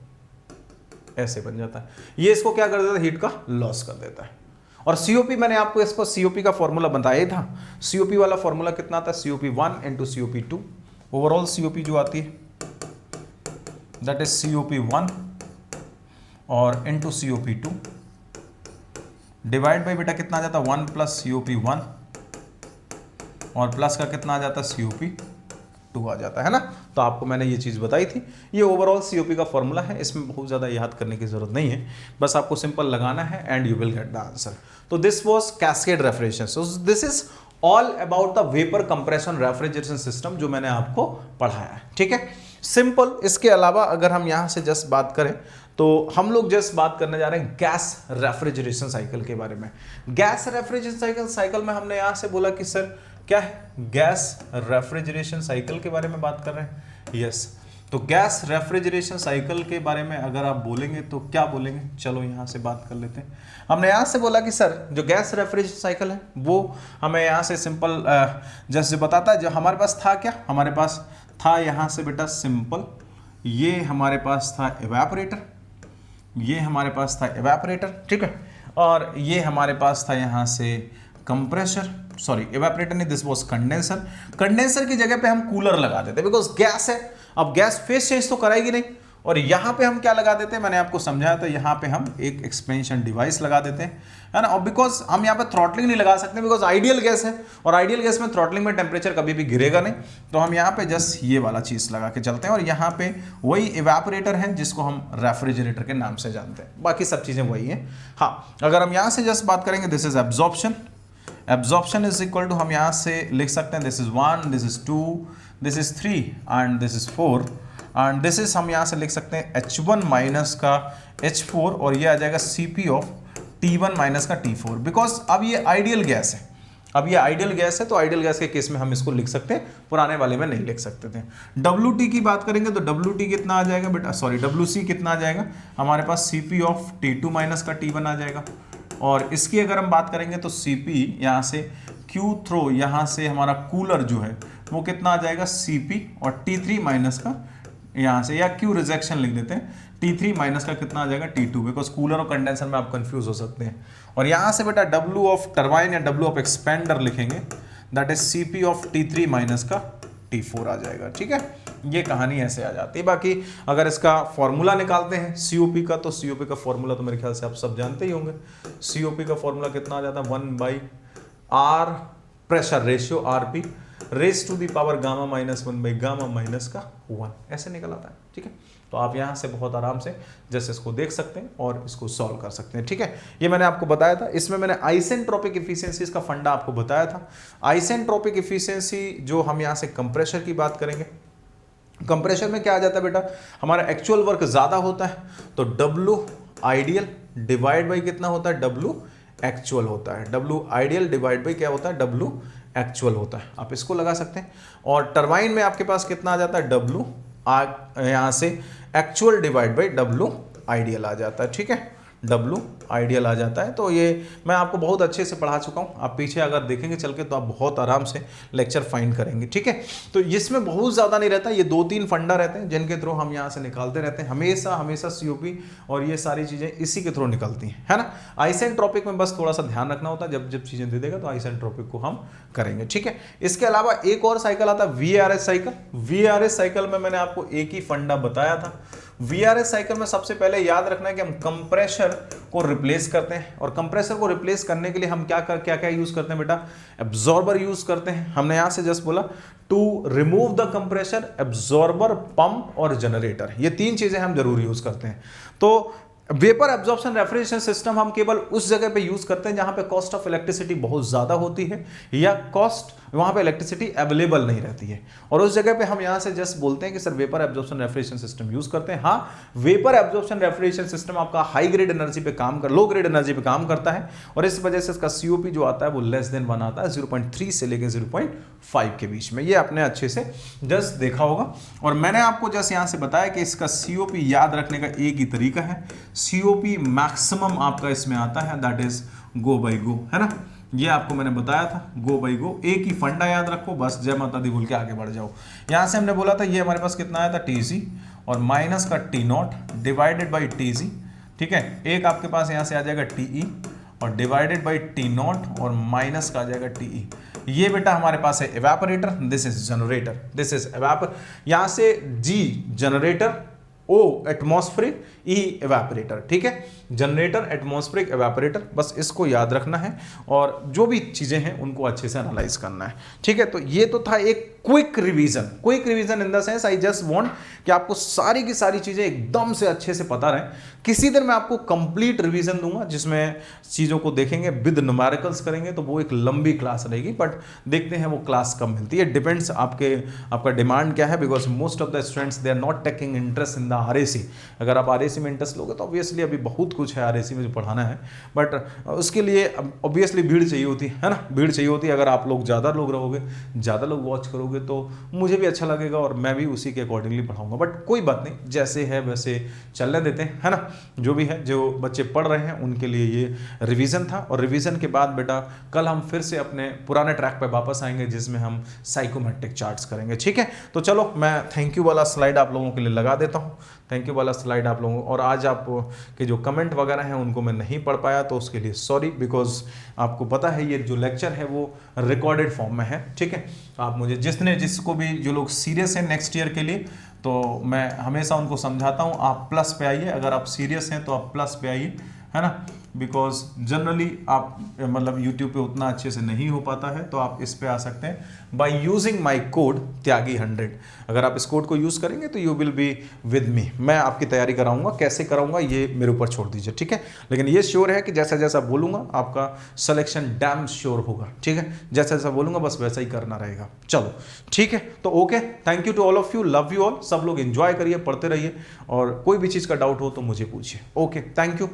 ऐसे बन जाता है। ये इसको क्या कर देता है, हीट का लॉस कर देता है। और सीओपी मैंने आपको इसको सीओपी का फॉर्मूला बताया था। सीओपी वाला फॉर्मूला कितना आता है, COP1 into COP2, overall COP जो आती है दैट इज COP1 और इंटू COP2 डिवाइड बाई बेटा कितना आ जाता है 1 प्लस COP1 और प्लस का कितना आ जाता है COP2 आ जाता है ना। तो आपको मैंने ये चीज़ बताई थी। ये ओवरऑल COP का फॉर्मूला है, इसमें बहुत ज़्यादा याद करने की जरूरत नहीं है, बस आपको सिंपल लगाना है and you will get the answer. तो this was cascade refrigeration. So this is all about the vapour compression refrigeration system जो मैंने आपको पढ़ाया है, ठीक है, सिंपल। इसके अलावा अगर हम यहाँ से जस्ट बात करें तो हम लोग जस्ट बात करने जा रहे हैं गैस रेफ्रिजरेशन साइकिल के बारे में। गैस रेफ्रिजरेशन साइकिल में हमने यहाँ से बोला कि सर क्या है, गैस रेफ्रिजरेशन साइकिल के बारे में बात कर रहे हैं, यस। तो गैस रेफ्रिजरेशन साइकिल के बारे में अगर आप बोलेंगे तो क्या बोलेंगे, चलो यहाँ से बात कर लेते हैं। हमने यहाँ से बोला कि सर जो गैस रेफ्रिजरेशन साइकिल है वो हमें यहाँ से सिंपल जस्ट बताता है। जो हमारे पास था क्या, हमारे पास था यहाँ से बेटा सिंपल, ये हमारे पास था एवेपोरेटर, ये हमारे पास था एवेपोरेटर, ठीक है, और ये हमारे पास था यहाँ से कंप्रेसर, सॉरी एवेपोरेटर नहीं, दिस वाज कंडेंसर। कंडेंसर की जगह पे हम कूलर लगा देते बिकॉज गैस है। अब गैस फेस चेंज तो कराएगी नहीं, और यहाँ पे हम क्या लगा देते हैं, मैंने आपको समझाया था, यहाँ पे हम एक एक्सपेंशन डिवाइस लगा देते हैं, है ना। और बिकॉज हम यहाँ पे थ्रॉटलिंग नहीं लगा सकते बिकॉज आइडियल गैस है, और आइडियल गैस में थ्रॉटलिंग में टेम्परेचर कभी भी गिरेगा नहीं, तो हम यहाँ पे जस्ट ये वाला चीज़ लगा के चलते हैं। और यहाँ पे वही इवेपोरेटर है जिसको हम रेफ्रिजरेटर के नाम से जानते हैं, बाकी सब चीज़ें वही हैं। हाँ, अगर हम यहाँ से जस्ट बात करेंगे, this is absorption, absorption is equal to, हम यहाँ से लिख सकते हैं this is 1, this is 2, this is 3 and this is 4 and this is, हम यहाँ से लिख सकते हैं H1 माइनस का H4 और ये आ जाएगा Cp ऑफ T1 माइनस का T4, बिकॉज अब ये आइडियल गैस है, अब ये आइडियल गैस है, तो आइडियल गैस के केस में हम इसको लिख सकते हैं, पुराने वाले में नहीं लिख सकते थे। WT की बात करेंगे तो WT कितना आ जाएगा बेटा, सॉरी WC कितना आ जाएगा, हमारे पास Cp ऑफ T2 माइनस का T1 आ जाएगा। और इसकी अगर हम बात करेंगे तो Cp यहाँ से Q थ्रो, यहाँ से हमारा कूलर जो है वो कितना आ जाएगा Cp और T3 माइनस का यहाँ से, या Q रिजेक्शन लिख देते हैं, T3 माइनस का कितना आ जाएगा T2, बिकॉज कूलर और कंडेंसर में आप कंफ्यूज हो सकते हैं। और यहाँ से बेटा W ऑफ टरबाइन या W ऑफ एक्सपेंडर लिखेंगे, that is Cp of T3 minus का T4 आ जाएगा। ठीक है, ये कहानी ऐसे आ जाती है। बाकी अगर इसका फॉर्मूला निकालते हैं COP का, तो COP का फॉर्मूला तो मेरे ख्याल से आप सब जानते ही होंगे। COP का फॉर्मूला कितना आ जाता है, 1/R pressure ratio RP raise to the power gamma minus 1 gamma minus का 1, ऐसे निकल आता है। ठीक है, तो आप यहाँ से बहुत आराम से जैसे इसको देख सकते हैं और इसको सॉल्व कर सकते हैं। ठीक है, ये मैंने आपको बताया था, इसमें मैंने आइसेंट्रोपिक इफिशियंसी का फंडा आपको बताया था। आइसेंट्रोपिक इफिशियंसी जो हम यहाँ से कंप्रेशर की बात करेंगे, कंप्रेशर में क्या आ जाता है बेटा, हमारा एक्चुअल वर्क ज़्यादा होता है, तो W आइडियल डिवाइड बाई कितना होता है, W एक्चुअल होता है। W आइडियल डिवाइड बाई क्या होता है, W एक्चुअल होता है, आप इसको लगा सकते हैं। और टरबाइन में आपके पास कितना आ जाता है, W यहाँ से actual divide by W ideal आ जाता है। ठीक है, W आइडियल आ जाता है। तो ये मैं आपको बहुत अच्छे से पढ़ा चुका हूँ, आप पीछे अगर देखेंगे चल के तो आप बहुत आराम से लेक्चर फाइंड करेंगे। ठीक है, तो इसमें बहुत ज़्यादा नहीं रहता, ये 2-3 फंडा रहते हैं जिनके थ्रू हम यहाँ से निकालते रहते हैं, हमेशा हमेशा COP और ये सारी चीज़ें इसी के थ्रू निकलती हैं, है ना। आइसेंट्रोपिक में बस थोड़ा सा ध्यान रखना होता है, जब जब चीज़ें दे देगा तो आइसेंट्रोपिक को हम करेंगे। ठीक है, इसके अलावा एक और साइकिल आता है VARS साइकिल। VARS साइकिल में मैंने आपको एक ही फंडा बताया था। VARS साइकिल में सबसे पहले याद रखना है कि हम कंप्रेशर को रिप्लेस करते हैं, और कंप्रेसर को रिप्लेस करने के लिए हम क्या यूज करते हैं बेटा, एब्जॉर्बर यूज करते हैं। हमने यहां से जस्ट बोला to remove the compressor, absorber, pump और जनरेटर, ये 3 चीजें हम जरूर यूज करते हैं। तो वेपर एब्जॉर्प्शन रेफ्रिजरेशन सिस्टम हम केवल उस जगह पे यूज करते हैं जहां पे कॉस्ट ऑफ इलेक्ट्रिसिटी बहुत ज्यादा होती है या कॉस्ट वहां पे इलेक्ट्रिसिटी अवेलेबल नहीं रहती है, और उस जगह पे हम यहां से जस्ट बोलते हैं कि sir vapour absorption refrigeration system use करते हैं। हाँ, वेपर एब्जॉर्प्शन रेफ्रिजरेशन सिस्टम आपका हाई ग्रेड एनर्जी पे काम कर लो ग्रेड एनर्जी पे काम करता है, और इस वजह से इसका COP जो आता है वो लेस देन 1 आता है, 0.3 से लेकर 0.5 के बीच में। ये आपने अच्छे से जस्ट देखा होगा, और मैंने आपको जस्ट यहां से बताया कि इसका COP याद रखने का एक ही तरीका है, COP मैक्सिमम आपका इसमें आता है, दैट इज गो बाई गो, है ना। ये आपको मैंने बताया था, गो बाई गो, एक ही फंडा याद रखो बस, जय माता दी बोल के आगे बढ़ जाओ। यहां से हमने बोला था ये हमारे पास कितना आया था TC और माइनस का T0 डिवाइडेड बाई TC। ठीक है, एक आपके पास यहां से आ जाएगा TE और डिवाइडेड बाई T0 और माइनस का आ जाएगा TE। ये बेटा हमारे पास है evaporator, this is generator, this is evaporator, यहां से G generator, O atmospheric, E evaporator. ठीक है, जनरेटर, एटमॉस्फेरिक, इवेपोरेटर, बस इसको याद रखना है और जो भी चीजें हैं उनको अच्छे से एनालाइज करना है। ठीक है, तो ये तो था एक quick revision in the sense I just want कि आपको सारी की सारी चीजें एकदम से अच्छे से पता रहे। किसी दिन मैं आपको कंप्लीट रिवीजन दूंगा जिसमें चीजों को देखेंगे, विद न्यूमेरिकल्स करेंगे, तो वो एक लंबी क्लास रहेगी, बट देखते हैं वो क्लास कब मिलती है, डिपेंड्स आपका डिमांड क्या है, because most of the students they are not taking interest in the RAC। अगर आप RAC में इंटरेस्ट लोगे तो ऑब्वियसली अभी बहुत कुछ है RAC में जो पढ़ाना है, बट उसके लिए ऑब्वियसली भीड़ चाहिए होती है ना, भीड़ चाहिए होती है। अगर आप लोग ज़्यादा लोग रहोगे, ज़्यादा लोग वॉच करोगे तो मुझे भी अच्छा लगेगा और मैं भी उसी के अकॉर्डिंगली पढ़ाऊंगा, बट कोई बात नहीं, जैसे है वैसे चलने देते हैं, है ना। जो भी है, जो बच्चे पढ़ रहे हैं उनके लिए ये रिवीजन था, और रिवीजन के बाद बेटा कल हम फिर से अपने पुराने ट्रैक पे वापस आएंगे जिसमें हम साइकोमेट्रिक चार्ट्स करेंगे। ठीक है, तो चलो मैं थैंक यू वाला स्लाइड आप लोगों के लिए लगा देता हूँ, थैंक यू वाला स्लाइड आप लोगों और आज आप के जो कमेंट वगैरह हैं उनको मैं नहीं पढ़ पाया, तो उसके लिए सॉरी, बिकॉज आपको पता है ये जो लेक्चर है वो रिकॉर्डेड फॉर्म में है, ठीक है। तो आप मुझे जिसको भी जो लोग सीरियस हैं नेक्स्ट ईयर के लिए, तो मैं हमेशा उनको समझाता हूँ आप प्लस पे आइए, अगर आप सीरियस हैं तो आप प्लस पे आइए, है ना। बिकॉज जनरली आप मतलब यूट्यूब पे उतना अच्छे से नहीं हो पाता है, तो आप इस पे आ सकते हैं बाय यूजिंग माय कोड त्यागी100। अगर आप इस कोड को यूज़ करेंगे तो you will be with me. मैं आपकी तैयारी कराऊंगा, कैसे कराऊंगा ये मेरे ऊपर छोड़ दीजिए, ठीक है। लेकिन ये श्योर है कि जैसा जैसा बोलूंगा आपका सिलेक्शन डैम श्योर होगा, ठीक है। जैसा जैसा बोलूंगा बस वैसा ही करना रहेगा। चलो ठीक है, तो okay, thank you to all of you, love you all. सब लोग एंजॉय करिए, पढ़ते रहिए, और कोई भी चीज़ का डाउट हो तो मुझे पूछिए। Okay, thank you.